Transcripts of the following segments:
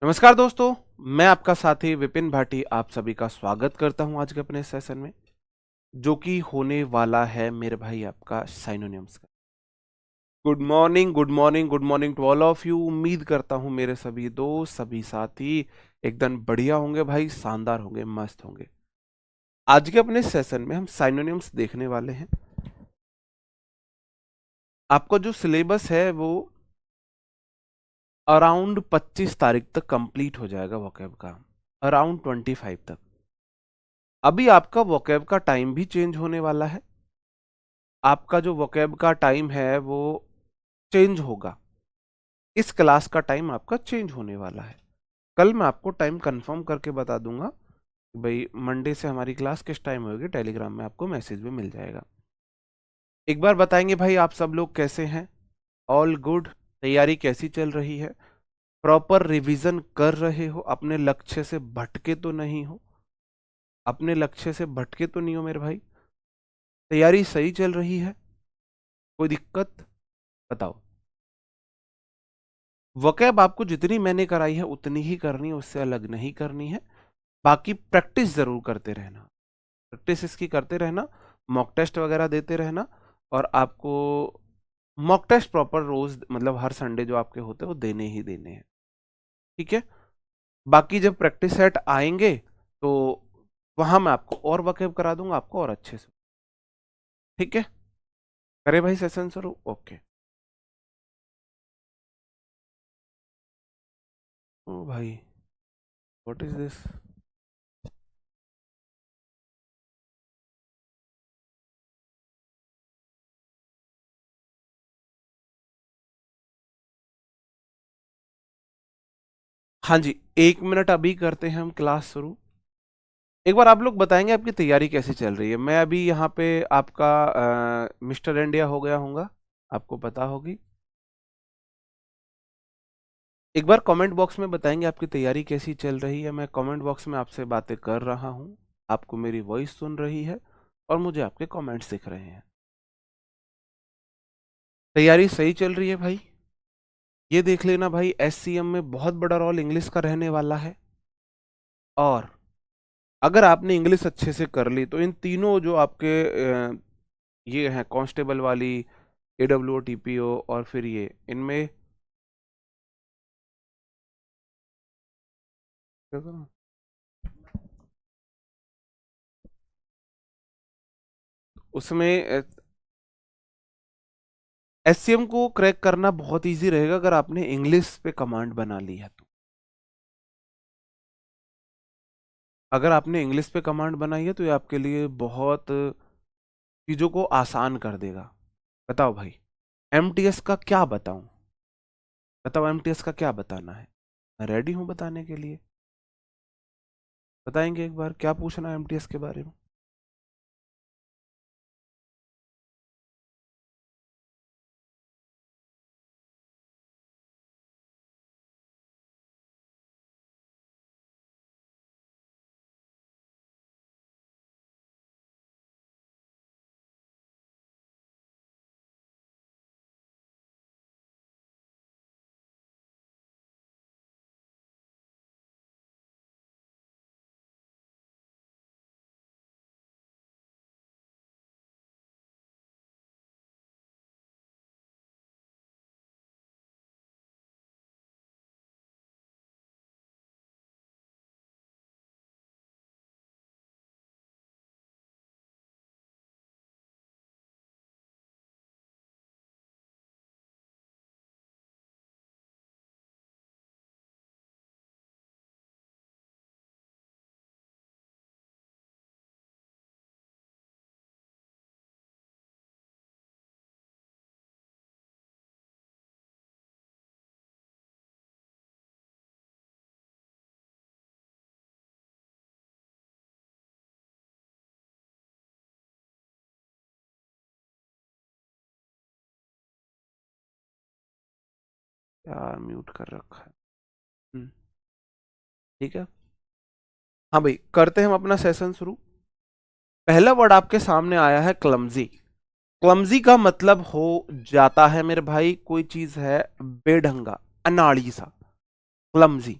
नमस्कार दोस्तों, मैं आपका साथी विपिन भाटी आप सभी का स्वागत करता हूं आज के अपने सेशन में, जो कि होने वाला है मेरे भाई आपका साइनोनिम्स का। Good morning, good morning, good morning to all of you. उम्मीद करता हूं मेरे सभी दोस्त, सभी साथी एकदम बढ़िया होंगे भाई, शानदार होंगे, मस्त होंगे। आज के अपने सेशन में हम साइनोनिम्स देखने वाले हैं। आपका जो सिलेबस है वो अराउंड 25 तारीख तक कंप्लीट हो जाएगा वोकैब का, अराउंड 25 तक। अभी आपका वोकैब का टाइम भी चेंज होने वाला है। आपका जो वोकैब का टाइम है वो चेंज होगा। इस क्लास का टाइम आपका चेंज होने वाला है। कल मैं आपको टाइम कंफर्म करके बता दूंगा कि भाई मंडे से हमारी क्लास किस टाइम होगी। टेलीग्राम में आपको मैसेज भी मिल जाएगा। एक बार बताएंगे भाई आप सब लोग कैसे हैं? All good? तैयारी कैसी चल रही है? प्रॉपर रिवीजन कर रहे हो? अपने लक्ष्य से भटके तो नहीं हो? अपने लक्ष्य से भटके तो नहीं हो मेरे भाई? तैयारी सही चल रही है? कोई दिक्कत? बताओ। वोकैब आपको जितनी मैंने कराई है उतनी ही करनी है, उससे अलग नहीं करनी है। बाकी प्रैक्टिस जरूर करते रहना, प्रैक्टिस इसकी करते रहना, मॉक टेस्ट वगैरह देते रहना। और आपको मॉक टेस्ट प्रॉपर रोज मतलब हर संडे जो आपके होते हैं वो देने ही देने हैं, ठीक है। बाकी जब प्रैक्टिस सेट आएंगे तो वहां मैं आपको और वोकैब करा दूंगा, आपको और अच्छे से, ठीक है। करे भाई सेशन शुरू? ओके। ओ भाई, व्हाट इज दिस? हाँ जी, 1 मिनट अभी करते हैं हम क्लास शुरू। एक बार आप लोग बताएंगे आपकी तैयारी कैसी चल रही है। मैं अभी यहाँ पे आपका मिस्टर इंडिया हो गया हूँगा, आपको पता होगी। एक बार कमेंट बॉक्स में बताएंगे आपकी तैयारी कैसी चल रही है। मैं कमेंट बॉक्स में आपसे बातें कर रहा हूँ, आपको मेरी वॉइस सुन रही है और मुझे आपके कमेंट्स दिख रहे हैं। तैयारी सही चल रही है भाई? ये देख लेना भाई, एससीएम में बहुत बड़ा रोल इंग्लिश का रहने वाला है। और अगर आपने इंग्लिश अच्छे से कर ली तो इन तीनों जो आपके ये हैं कांस्टेबल वाली, एडब्ल्यू टीपीओ और फिर ये, इनमें उसमें एससीएम को क्रैक करना बहुत इजी रहेगा अगर आपने इंग्लिश पे कमांड बना ली है तो। अगर आपने इंग्लिश पे कमांड बनाई है तो ये आपके लिए बहुत चीजों को आसान कर देगा। बताओ भाई, एमटीएस का क्या बताऊं? बताओ एमटीएस का क्या बताना है? मैं रेडी हूं बताने के लिए। बताएंगे एक बार क्या पूछना है एमटीएस के बारे में? यार म्यूट कर रखा है। ठीक है। हाँ भाई, करते हैं हम अपना सेशन शुरू। पहला वर्ड आपके सामने आया है क्लमजी। क्लमजी का मतलब हो जाता है मेरे भाई, कोई चीज है बेढंगा, अनाड़ी सा, क्लमजी।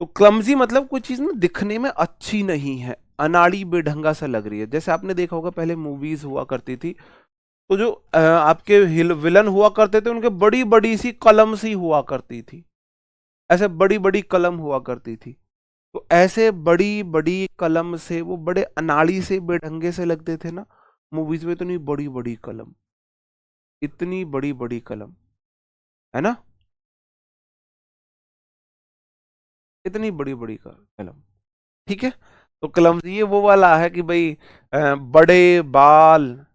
तो क्लमजी मतलब कोई चीज ना दिखने में अच्छी नहीं है, अनाड़ी बेढंगा सा लग रही है। जैसे आपने देखा होगा पहले मूवीज हुआ करती थी, तो जो आपके विलन हुआ करते थे उनके बड़ी बड़ी सी कलम सी हुआ करती थी, ऐसे बड़ी बड़ी कलम हुआ करती थी। तो ऐसे बड़ी बड़ी कलम से वो बड़े अनाड़ी से बेढंगे से लगते थे ना मूवीज में। इतनी बड़ी बड़ी कलम, इतनी बड़ी बड़ी कलम, है ना, इतनी बड़ी बड़ी कलम। ठीक है, तो कलम ये वो वाला है कि भाई बड़े बाल,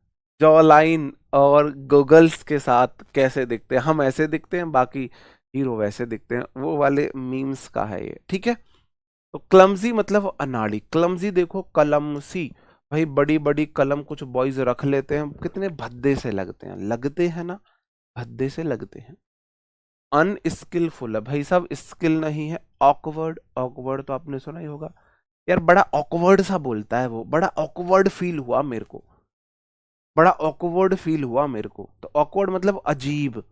जॉ लाइन और गोगल्स के साथ कैसे दिखते हैं, हम ऐसे दिखते हैं, बाकी हीरो वैसे दिखते हैं, वो वाले मीम्स का है ये। ठीक है, तो क्लमजी मतलब अनाड़ी। क्लमजी देखो कलम सी, भाई बड़ी बड़ी कलम कुछ बॉयज रख लेते हैं, कितने भद्दे से लगते हैं, लगते हैं ना, भद्दे से लगते हैं। अनस्किलफुल है भाई साहब, स्किल नहीं है। ऑकवर्ड, ऑकवर्ड तो आपने सुना ही होगा यार, बड़ा ऑकवर्ड सा बोलता है वो, बड़ा ऑकवर्ड फील हुआ मेरे को, बड़ा ऑकवर्ड फील हुआ मेरे को। तो ऑकवर्ड मतलब अजीब,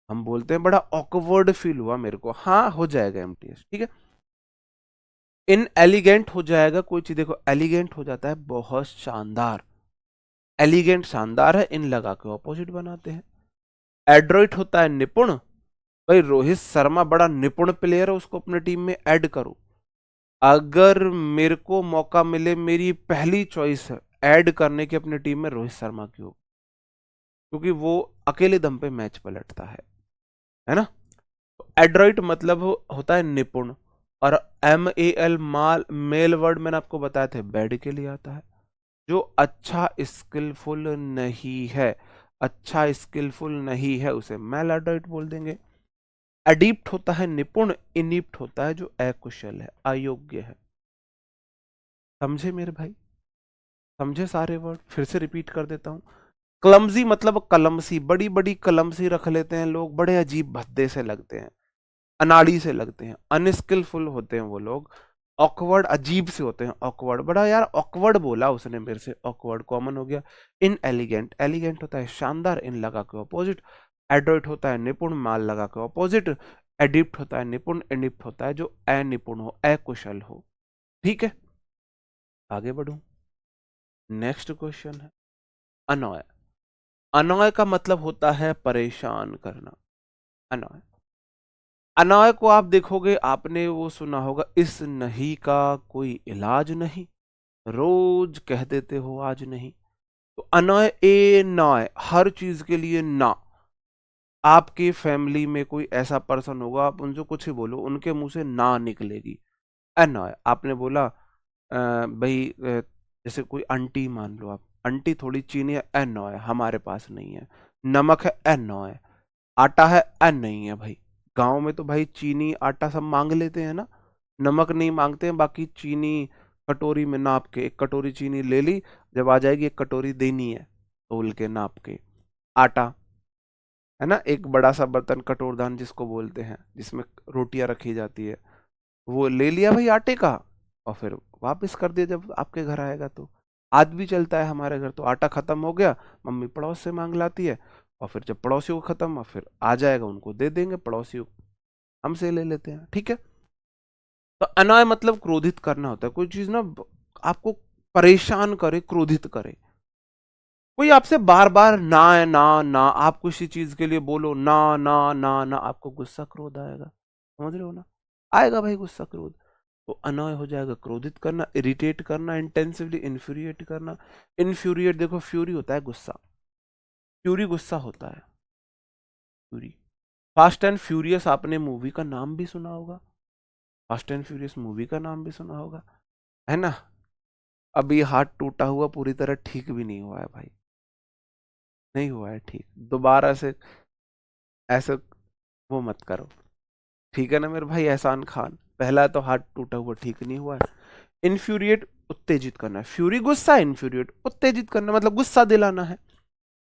हम बोलते हैं बड़ा ऑकवर्ड फील हुआ मेरे को, हाँ हो जाएगा एमटीएस। ठीक है, इन एलिगेंट हो जाएगा कोई चीज, देखो एलिगेंट हो जाता है बहुत शानदार, एलिगेंट शानदार है, इन लगा के ऑपोजिट बनाते हैं। एड्रोइट होता है निपुण, भाई रोहित शर्मा बड़ा निपुण प्लेयर है, उसको अपने टीम में ऐड करो। अगर मेरे को मौका मिले, मेरी पहली चॉइस है ऐड करने की अपनी टीम में रोहित शर्मा की हो, क्योंकि वो अकेले दम पे मैच पलटता है ना। एड्रॉइट मतलब होता है निपुण, और MAL माल मेल वर्ड मैंने आपको बताया थे बैड के लिए आता है, जो अच्छा स्किलफुल नहीं है, अच्छा स्किलफुल नहीं है उसे मेल एड्रॉइट बोल देंगे। एडिप्ट होता है निपुण, इनिप्ट होता है जो अकुशल है, अयोग्य है। समझे मेरे भाई, समझे सारे वर्ड, फिर से रिपीट कर देता हूं। क्लमजी मतलब कलमसी, बड़ी बड़ी कलमसी रख लेते हैं लोग, बड़े अजीब भद्दे से लगते हैं, अनाड़ी से लगते हैं, अनस्किलफुल होते हैं वो लोग। ऑकवर्ड अजीब से होते हैं, ऑकवर्ड, बड़ा यार ऑकवर्ड बोला उसने मेरे से, ऑकवर्ड कॉमन हो गया। इन एलिगेंट, एलिगेंट होता है शानदार, इन लगा के ऑपोजिट। एडोइट होता है निपुण, माल लगा के ऑपोजिट। एडिप्ट होता है निपुण, एडिप्ट होता है जो अनिपुण हो, अकुशल हो। ठीक है, आगे बढ़ू। नेक्स्ट क्वेश्चन है अनॉय। अनॉय का मतलब होता है परेशान करना, अनॉय। अनॉय को आप देखोगे, आपने वो सुना होगा, इस नहीं का कोई इलाज नहीं, रोज कह देते हो आज नहीं। तो अनॉय, ए नॉय, हर चीज के लिए ना। आपकी फैमिली में कोई ऐसा पर्सन होगा, आप उनसे कुछ ही बोलो, उनके मुंह से ना निकलेगी। अनॉय, आपने बोला भाई जैसे कोई आंटी मान लो आप, आंटी थोड़ी चीनी है, अनॉय हमारे पास नहीं है। नमक है, अनॉय। आटा है, नहीं है भाई। गांव में तो भाई चीनी आटा सब मांग लेते हैं ना, नमक नहीं मांगते हैं। बाकी चीनी कटोरी में नाप के, एक कटोरी चीनी ले ली, जब आ जाएगी एक कटोरी देनी है तोल के नाप के। आटा है ना, एक बड़ा सा बर्तन कटोरदान जिसको बोलते हैं, जिसमें रोटियां रखी जाती है, वो ले लिया भाई आटे का, और फिर वापस कर दिया जब आपके घर आएगा। तो आज भी चलता है हमारे घर, तो आटा खत्म हो गया, मम्मी पड़ोस से मांग लाती है, और फिर जब पड़ोसियों को खत्म और फिर आ जाएगा उनको दे देंगे, पड़ोसियों हमसे ले लेते हैं। ठीक है, तो अनॉय मतलब क्रोधित करना होता है, कोई चीज ना आपको परेशान करे, क्रोधित करे। कोई आपसे बार बार ना है, ना ना, आप किसी चीज के लिए बोलो ना ना ना ना, आपको गुस्सा क्रोध आएगा, समझ रहे हो ना, आएगा भाई गुस्सा क्रोध। तो अनॉय हो जाएगा क्रोधित करना, इरिटेट करना, इंटेंसिवली इन्फ्यूरिएट करना। इन्फ्यूरिएट देखो, फ्यूरी होता है गुस्सा, फ्यूरी गुस्सा होता है, फ्यूरी। फास्ट एंड फ्यूरियस आपने मूवी का नाम भी सुना होगा, फास्ट एंड फ्यूरियस मूवी का नाम भी सुना होगा, है ना। अभी हाथ टूटा हुआ पूरी तरह ठीक भी नहीं हुआ है भाई, नहीं हुआ है ठीक, दोबारा से ऐसे वो मत करो, ठीक है ना मेरे भाई एहसान खान। पहला तो हाथ टूटा हुआ ठीक नहीं हुआ है। इन्फ्यूरिएट उत्तेजित करना है, फ्यूरी गुस्सा, इन्फ्यूरिएट उत्तेजित करना मतलब गुस्सा दिलाना है।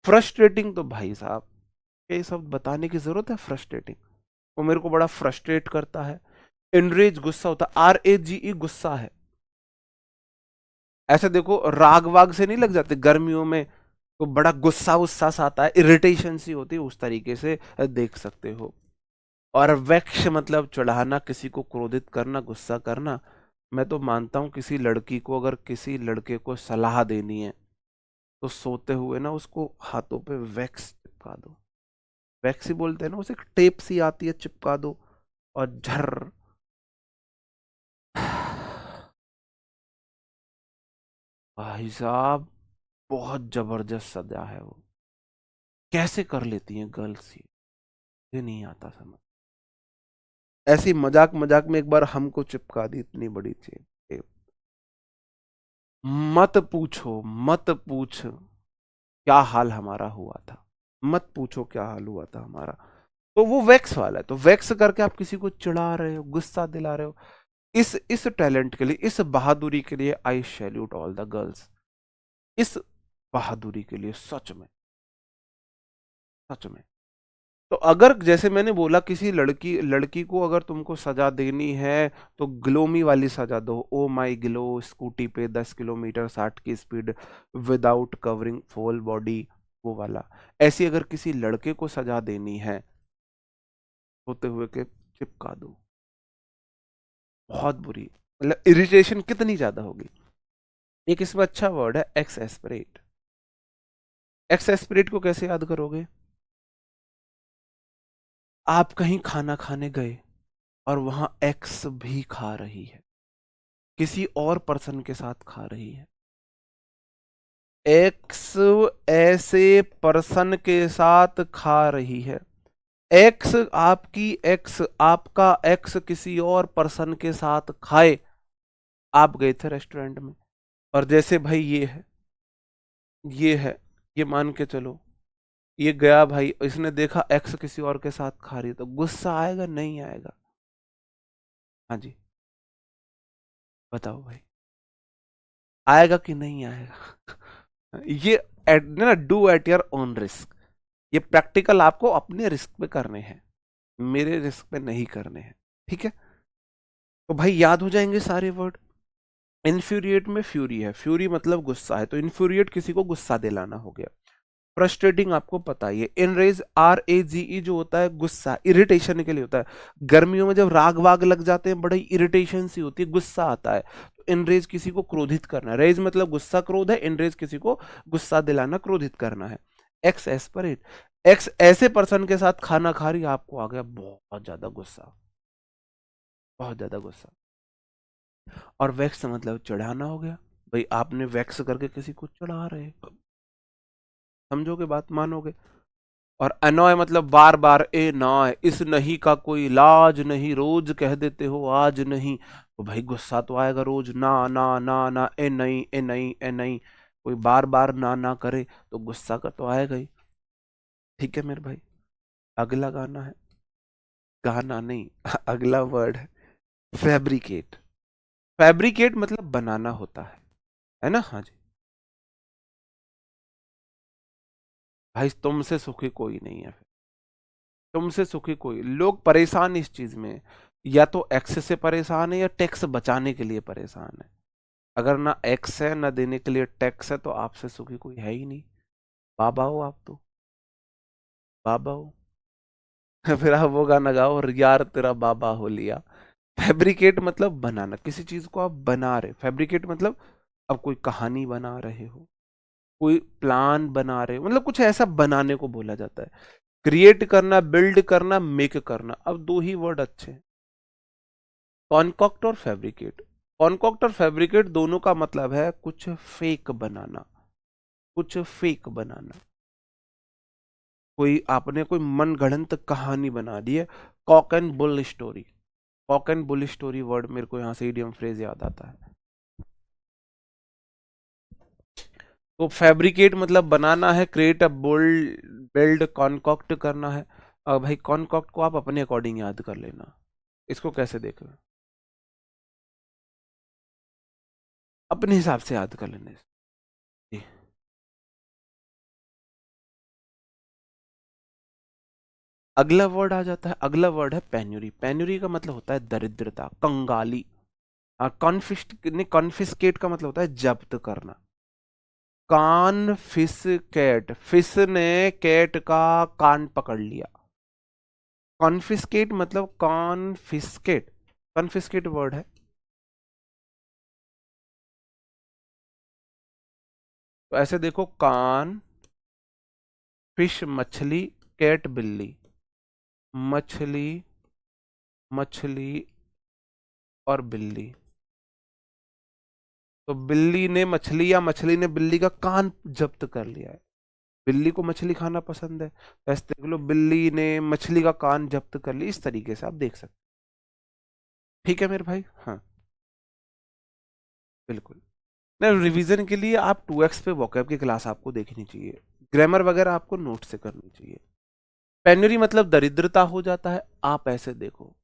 फ्रस्ट्रेटिंग तो भाई साहब ये सब बताने की जरूरत है, फ्रस्ट्रेटिंग, वो मेरे को बड़ा फ्रस्ट्रेट करता है। इनरेज गुस्सा होता है, RAGE गुस्सा है। ऐसे देखो राग वाग से नहीं लग जाते गर्मियों में, तो बड़ा गुस्सा गुस्सा सा आता है, इरिटेशन सी होती है, उस तरीके से देख सकते हो। और वेक्ष मतलब चढ़ाना, किसी को क्रोधित करना, गुस्सा करना। मैं तो मानता हूं किसी लड़की को, अगर किसी लड़के को सलाह देनी है तो सोते हुए ना उसको हाथों पे वैक्स चिपका दो। वैक्स ही बोलते हैं ना, उसे एक टेप सी आती है, चिपका दो और झर। भाई साहब, बहुत जबरदस्त सजा है वो। कैसे कर लेती हैं गर्ल्स ये नहीं आता समझ। ऐसी मजाक मजाक में एक बार हमको चिपका दी इतनी बड़ी चेन। मत पूछो, मत पूछ क्या हाल हमारा हुआ था। मत पूछो क्या हाल हुआ था हमारा। तो वो वैक्स वाला है, तो वैक्स करके आप किसी को चिढ़ा रहे हो, गुस्सा दिला रहे हो। इस टैलेंट के लिए, इस बहादुरी के लिए आई सैल्यूट ऑल द गर्ल्स। इस बहादुरी के लिए सच में, सच में। तो अगर जैसे मैंने बोला, किसी लड़की लड़की को अगर तुमको सजा देनी है तो ग्लोमी वाली सजा दो। ओ माई ग्लो, स्कूटी पे 10 किलोमीटर 60 की speed, without covering full body, वो वाला। ऐसी अगर किसी लड़के को सजा देनी है, होते हुए के चिपका दो। बहुत बुरी, मतलब इरिटेशन कितनी ज्यादा होगी। एक इसमें अच्छा वर्ड है एक्सएस्परेट। एक्सएस्परेट को कैसे याद करोगे? आप कहीं खाना खाने गए और वहां एक्स भी खा रही है, किसी और पर्सन के साथ खा रही है। एक्स ऐसे पर्सन के साथ खा रही है। एक्स आपकी एक्स, आपका एक्स किसी और पर्सन के साथ खाए। आप गए थे रेस्टोरेंट में और जैसे भाई ये है, ये है, ये मान के चलो, ये गया भाई, इसने देखा एक्स किसी और के साथ खा रही है, तो गुस्सा आएगा नहीं आएगा? हाँ जी, बताओ भाई, आएगा कि नहीं आएगा? ये ना, do at your own risk. ये प्रैक्टिकल आपको अपने रिस्क पे करने हैं, मेरे रिस्क पे नहीं करने हैं। ठीक है, तो भाई याद हो जाएंगे सारे वर्ड। इन्फ्यूरिएट में फ्यूरी है, फ्यूरी मतलब गुस्सा है, तो इन्फ्यूरिएट किसी को गुस्सा दिलाना हो गया। फ्रस्ट्रेटिंग आपको पता ही है, इनरेज RAGE जो होता है गुस्सा, इरिटेशन के लिए होता है। गर्मियों में जब राग वाग लग जाते हैं, बड़ी इरिटेशन सी होती है, गुस्सा आता है। तो इनरेज किसी को क्रोधित करना, रेज मतलब गुस्सा क्रोध है, इनरेज किसी को गुस्सा दिलाना, क्रोधित करना है। एक्स एस्परेट, एक्स ऐसे पर्सन के साथ खाना खा रही, आपको आ गया बहुत ज्यादा गुस्सा, बहुत ज्यादा गुस्सा। और वैक्स मतलब चढ़ाना हो गया, भाई आपने वैक्स करके किसी को चढ़ा रहे, समझोगे बात, मानोगे। और अनॉय मतलब बार बार, ए नॉय, इस नहीं का कोई इलाज नहीं, रोज कह देते हो आज नहीं, तो भाई गुस्सा तो आएगा रोज, ना ना ना ना, ए नहीं ए नहीं ए नहीं। कोई बार बार ना ना करे तो गुस्सा का तो आएगा ही। ठीक है मेरे भाई, अगला गाना है, गाना नहीं अगला वर्ड है फैब्रिकेट। फैब्रिकेट मतलब बनाना होता है ना? हाँ जी। भाई तुमसे सुखी कोई नहीं है, तुमसे सुखी कोई, लोग परेशान इस चीज में, या तो एक्स से परेशान है या टैक्स बचाने के लिए परेशान है। अगर ना एक्स है ना देने के लिए टैक्स है, तो आपसे सुखी कोई है ही नहीं। बाबा हो आप तो, बाबा हो। फिर आप वो गाना गाओ, और यार तेरा बाबा हो लिया। फैब्रिकेट मतलब बनाना, किसी चीज को आप बना रहे, फैब्रिकेट मतलब अब कोई कहानी बना रहे हो, कोई प्लान बना रहे हो, मतलब कुछ ऐसा बनाने को बोला जाता है। क्रिएट करना, बिल्ड करना, मेक करना, अब दो ही वर्ड अच्छे हैं, कॉन्कॉक्ट और फैब्रिकेट। कॉन्कॉक्ट और फैब्रिकेट दोनों का मतलब है कुछ फेक बनाना, कुछ फेक बनाना। कोई आपने कोई मनगढ़ंत कहानी बना दी है, cock and bull story. Cock and bull story word मेरे को यहाँ से इडियम फ्रेज याद आता है। तो फैब्रिकेट मतलब बनाना है, create a built, build, concoct करना है। अब भाई कॉन्कॉक्ट को आप अपने अकॉर्डिंग याद कर लेना, इसको कैसे देखो, अपने हिसाब से याद कर लेने। जी। अगला वर्ड आ जाता है, अगला वर्ड है पेन्यूरी। पेन्यूरी का मतलब होता है दरिद्रता, कंगाली। कॉन्फिस्केट का मतलब होता है जब्त करना। कॉन्फिस्केट, फिश ने कैट का कान पकड़ लिया, कॉन्फिस्केट मतलब कॉन्फिस्केट, कॉन्फिस्केट वर्ड है। तो ऐसे देखो, कान, फिश मछली, कैट बिल्ली, मछली, मछली और बिल्ली। तो बिल्ली ने मछली या मछली ने बिल्ली का कान जब्त कर लिया है। बिल्ली को मछली खाना पसंद है, तो ऐसे देख लो, बिल्ली ने मछली का कान जब्त कर लिया। इस तरीके से आप देख सकते। ठीक है मेरे भाई। हाँ बिल्कुल। नहीं, रिवीजन के लिए आप 2x पे वोकैब की क्लास आपको देखनी चाहिए। ग्रामर वगैरह आपको नोट से करनी चाहिए। पेनुरी मतलब दरिद्रता हो जाता है। आप ऐसे देखो,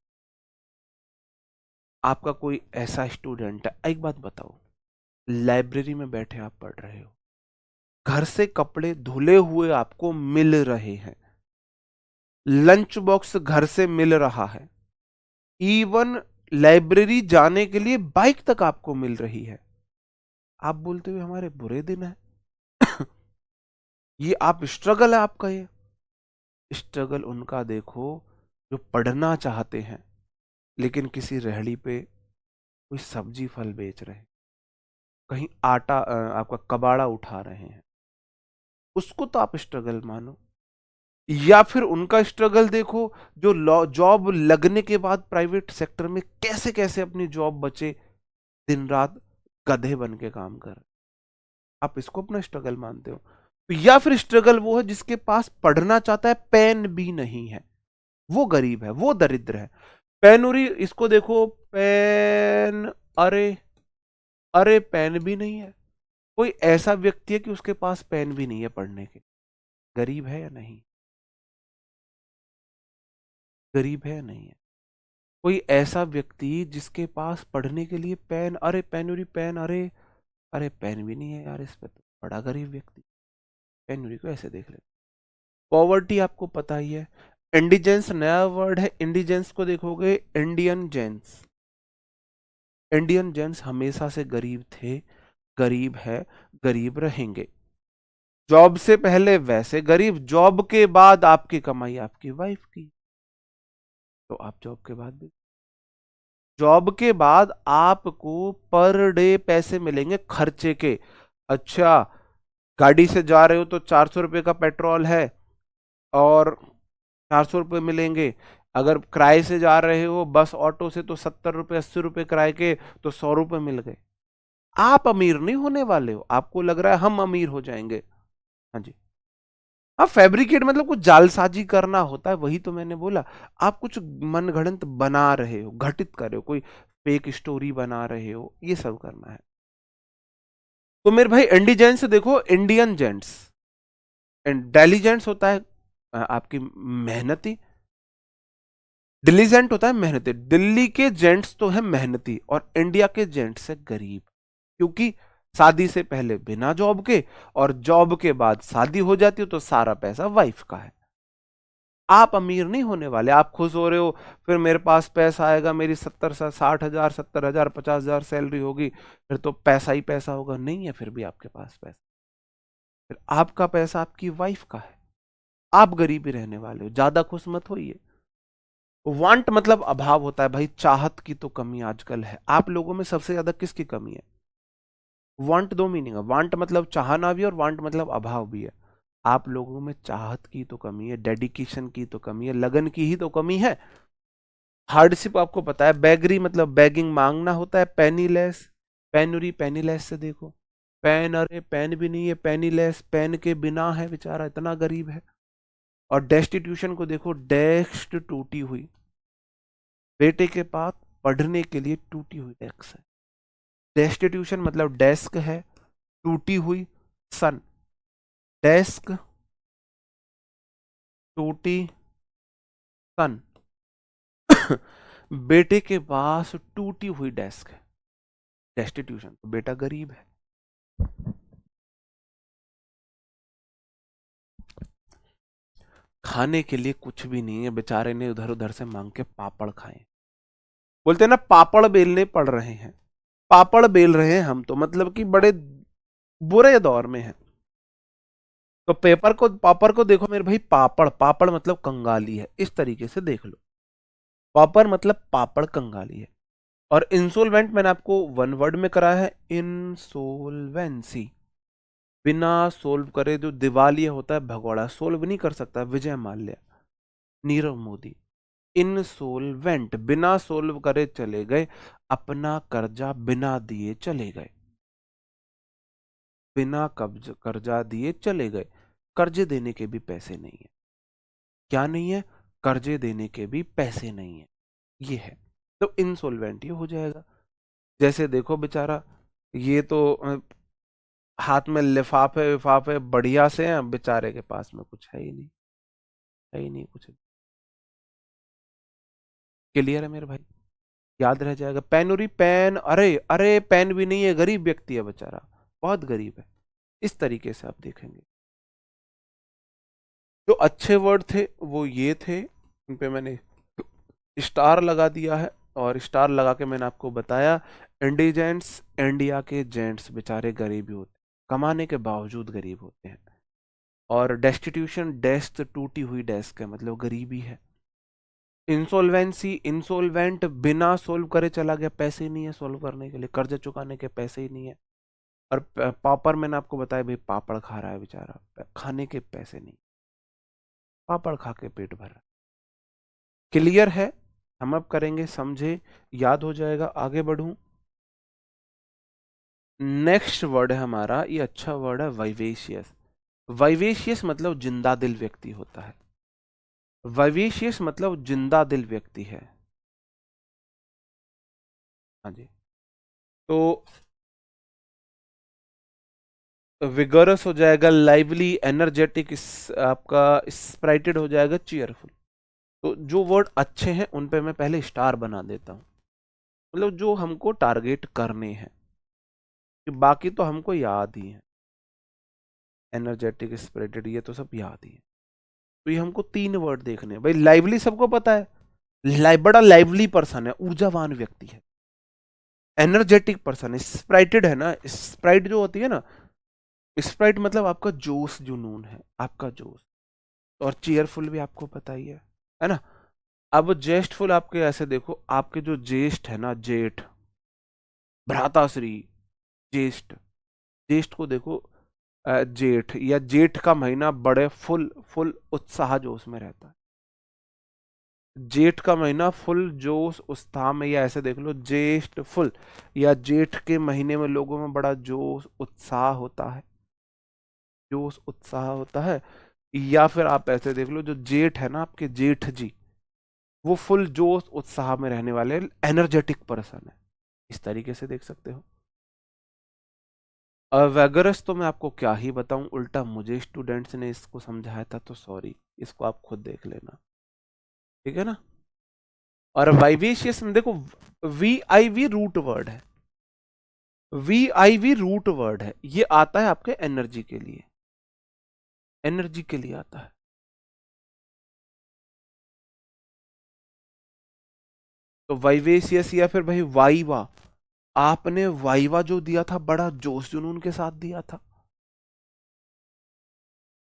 आपका कोई ऐसा स्टूडेंट है, एक बात बताओ, लाइब्रेरी में बैठे आप पढ़ रहे हो, घर से कपड़े धुले हुए आपको मिल रहे हैं, लंच बॉक्स घर से मिल रहा है, इवन लाइब्रेरी जाने के लिए बाइक तक आपको मिल रही है, आप बोलते हुए हमारे बुरे दिन है। ये आप स्ट्रगल है आपका। ये स्ट्रगल उनका देखो जो पढ़ना चाहते हैं लेकिन किसी रेहड़ी पे कोई सब्जी फल बेच रहे हैं, कहीं आटा आपका कबाड़ा उठा रहे हैं, उसको तो आप स्ट्रगल मानो। या फिर उनका स्ट्रगल देखो जो जॉब लगने के बाद प्राइवेट सेक्टर में कैसे कैसे अपनी जॉब बचे, दिन रात गधे बन के काम कर रहे, आप इसको अपना स्ट्रगल मानते हो। तो या फिर स्ट्रगल वो है जिसके पास पढ़ना चाहता है, पेन भी नहीं है, वो गरीब है, वो दरिद्र है। पेनुरी इसको देखो, पेन, अरे, अरे पेन भी नहीं है। कोई ऐसा व्यक्ति है कि उसके पास पेन भी नहीं है पढ़ने के, गरीब है या नहीं? गरीब है या नहीं है? कोई ऐसा व्यक्ति जिसके पास पढ़ने के लिए पेन, अरे पेनुरी पेन, अरे, अरे पेन भी नहीं है यार, इस पे तो बड़ा गरीब व्यक्ति। पेनुरी को ऐसे देख ले। पॉवर्टी आपको पता ही है। इंडिजेंस नया वर्ड है, इंडिजेंस को देखोगे, इंडियन जेंस, इंडियन जेंस हमेशा से गरीब थे, गरीब है, गरीब रहेंगे। जॉब से पहले वैसे गरीब, जॉब के बाद आपकी कमाई आपकी वाइफ की, तो आप जॉब के बाद भी, जॉब के बाद आपको पर डे पैसे मिलेंगे खर्चे के। अच्छा, गाड़ी से जा रहे हो तो 400 रुपये का पेट्रोल है और 400 रुपये मिलेंगे। अगर किराए से जा रहे हो बस ऑटो से तो 70 रुपये 80 रुपये किराए के, तो 100 रुपये मिल गए। आप अमीर नहीं होने वाले हो, आपको लग रहा है हम अमीर हो जाएंगे। हाँ जी। हाँ, फैब्रिकेट मतलब कुछ जालसाजी करना होता है, वही तो मैंने बोला। आप कुछ मनगढ़ंत बना रहे हो, घटित कर रहे हो, कोई फेक स्टोरी बना रहे हो, ये सब करना है। तो मेरे भाई इंडिजेंट्स देखो, इंडियन जेंट्स, इंटेलिजेंट्स होता है आपकी मेहनती, डिलीजेंट होता है मेहनती। दिल्ली के जेंट्स तो है मेहनती और इंडिया के जेंट्स है गरीब, क्योंकि शादी से पहले बिना जॉब के और जॉब के बाद शादी हो जाती है तो सारा पैसा वाइफ का है। आप अमीर नहीं होने वाले। आप खुश हो रहे हो फिर मेरे पास पैसा आएगा, मेरी 60,000 70,000 50,000 सैलरी होगी, फिर तो पैसा ही पैसा होगा, नहीं है फिर भी आपके पास पैसा। फिर आपका पैसा आपकी वाइफ का है, आप गरीब ही रहने वाले हो, ज्यादा खुश मत होइए। वांट मतलब अभाव होता है भाई, चाहत की तो कमी आजकल है। आप लोगों में सबसे ज्यादा किसकी कमी है? वांट दो मीनिंग है, वांट मतलब चाहना भी और वांट मतलब अभाव भी है। आप लोगों में चाहत की तो कमी है, डेडिकेशन की तो कमी है, लगन की ही तो कमी है। हार्डशिप आपको पता है, बैगरी मतलब बैगिंग मांगना होता है, पेनीलेस, पेनुरी पेनीलेस से देखो, पेन, अरे पेन भी नहीं है, पेनीलेस पेन के बिना है बेचारा, इतना गरीब है। और डेस्टिट्यूशन को देखो, डेस्क टूटी हुई, बेटे के पास पढ़ने के लिए टूटी हुई डेस्क है। डेस्टिट्यूशन मतलब डेस्क है, टूटी हुई, सन, डेस्क टूटी, सन। बेटे के पास टूटी हुई डेस्क है, डेस्टिट्यूशन, बेटा गरीब है। खाने के लिए कुछ भी नहीं है, बेचारे ने उधर उधर से मांग के पापड़ खाए। बोलते हैं ना, पापड़ बेलने पड़ रहे हैं, पापड़ बेल रहे हैं हम तो, मतलब कि बड़े बुरे दौर में हैं। तो पापड़ को देखो मेरे भाई, पापड़, पापड़ मतलब कंगाली है, इस तरीके से देख लो। पापड़ मतलब पापड़ कंगाली है। और इंसोल्वेंट मैंने आपको वन वर्ड में कराया है, इंसोल्वेंसी। बिना सोल्व करे जो दिवालिया होता है भगोड़ा, सोल्व नहीं कर सकता विजय माल्या, नीरव मोदी। इंसोल्वेंट, बिना सोल्व करे चले गए, अपना कर्जा बिना दिए चले गए, बिना कर्जा दिए चले गए। कर्जे देने के भी पैसे नहीं है। क्या नहीं है? कर्जे देने के भी पैसे नहीं है, ये है। तो इंसोल्वेंट ये हो जाएगा। जैसे देखो बेचारा, ये तो हाथ में लिफाफे विफाफे बढ़िया से हैं, बेचारे के पास में कुछ है ही नहीं, है ही नहीं कुछ। क्लियर है मेरे भाई? याद रह जाएगा। पेनुरी, पेन, अरे अरे पेन भी नहीं है, गरीब व्यक्ति है बेचारा, बहुत गरीब है। इस तरीके से आप देखेंगे। जो अच्छे वर्ड थे वो ये थे, इन पे मैंने स्टार लगा दिया है, और स्टार लगा के मैंने आपको बताया, इंडिजेंट्स, इंडिया के जेंट्स बेचारे गरीब ही होते, कमाने के बावजूद गरीब होते हैं। और डेस्टिट्यूशन, डेस्क टूटी हुई डेस्क है, मतलब गरीबी है। इंसोल्वेंसी, इंसोल्वेंट बिना सोल्व करे चला गया, पैसे नहीं है सोल्व करने के लिए, कर्ज चुकाने के पैसे ही नहीं है। और पापड़ मैंने आपको बताया भाई, पापड़ खा रहा है बेचारा, खाने के पैसे नहीं, पापड़ खा के पेट भर रहा। क्लियर है? हम अब करेंगे, समझे, याद हो जाएगा। आगे बढ़ूं, नेक्स्ट वर्ड है हमारा, ये अच्छा वर्ड है, वाइवेशियस। वाइवेशियस मतलब जिंदा दिल व्यक्ति होता है। वाइवेशियस मतलब जिंदा दिल व्यक्ति है। हाँ जी। तो विगरस हो जाएगा, लाइवली, एनर्जेटिक, आपका स्प्राइटेड हो जाएगा, चीयरफुल। तो जो वर्ड अच्छे हैं उन पे मैं पहले स्टार बना देता हूँ, मतलब जो हमको टारगेट करने हैं, कि बाकी तो हमको याद ही है, एनर्जेटिक, स्प्राइटेड, ये तो सब याद ही है। तो ये हमको 3 वर्ड देखने हैं भाई। लाइवली सबको पता है, बड़ा लाइवली पर्सन है, ऊर्जावान व्यक्ति है। एनर्जेटिक पर्सन है, स्प्राइटेड है ना, स्प्राइट जो होती है ना, स्प्राइट मतलब आपका जोश जुनून है, आपका जोश। और चीयरफुल भी आपको पता ही है ना। अब जेस्टफुल आपके ऐसे देखो, आपके जो ज्येष्ठ है ना, जेठ, भ्राताश्री, ज्येष्ठ, ज्येष्ठ को देखो, जेठ या जेठ का महीना बड़े फुल फुल उत्साह जोश में रहता है। जेठ का महीना फुल जोश उत्साह में, या ऐसे देख लो ज्येष्ठ फुल, या जेठ के महीने में लोगों में बड़ा जोश उत्साह होता है, जोश उत्साह होता है। या फिर आप ऐसे देख लो, जो जेठ है ना आपके जेठ जी, वो फुल जोश उत्साह में रहने वाले एनर्जेटिक पर्सन है, इस तरीके से देख सकते हो। वैगरस तो मैं आपको क्या ही बताऊं, उल्टा मुझे स्टूडेंट्स ने इसको समझाया था, तो सॉरी, इसको आप खुद देख लेना, ठीक है ना। और वाइवेशियस में देखो, V I V root word है, V I V root word है, ये आता है आपके एनर्जी के लिए, एनर्जी के लिए आता है। तो वाइवेशियस, या फिर भाई वाइवा, आपने वाइवा जो दिया था बड़ा जोश जुनून के साथ दिया था,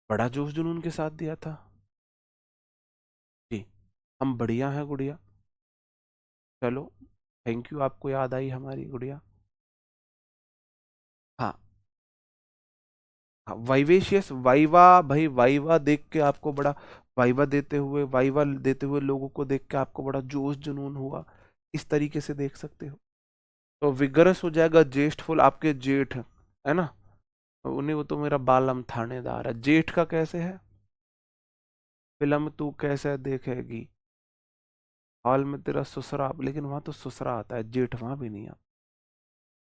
बड़ा जोश जुनून के साथ दिया था जी। हम बढ़िया हैं गुड़िया, चलो, थैंक यू, आपको याद आई हमारी गुड़िया। हाँ, हाँ, वाइवेशियस, वाइवा भाई, वाइवा देख के आपको बड़ा, वाइवा देते हुए लोगों को देख के आपको बड़ा जोश जुनून हुआ, इस तरीके से देख सकते हो। तो विगरस हो जाएगा, जेष्ठफुल, आपके जेठ है ना, उन्हें, वो तो मेरा बालम थानेदार है। जेठ का कैसे है, फिल्म तू कैसे देखेगी, हॉल में तेरा ससुरा, लेकिन वहां तो ससुरा आता है, जेठ वहां भी नहीं आता।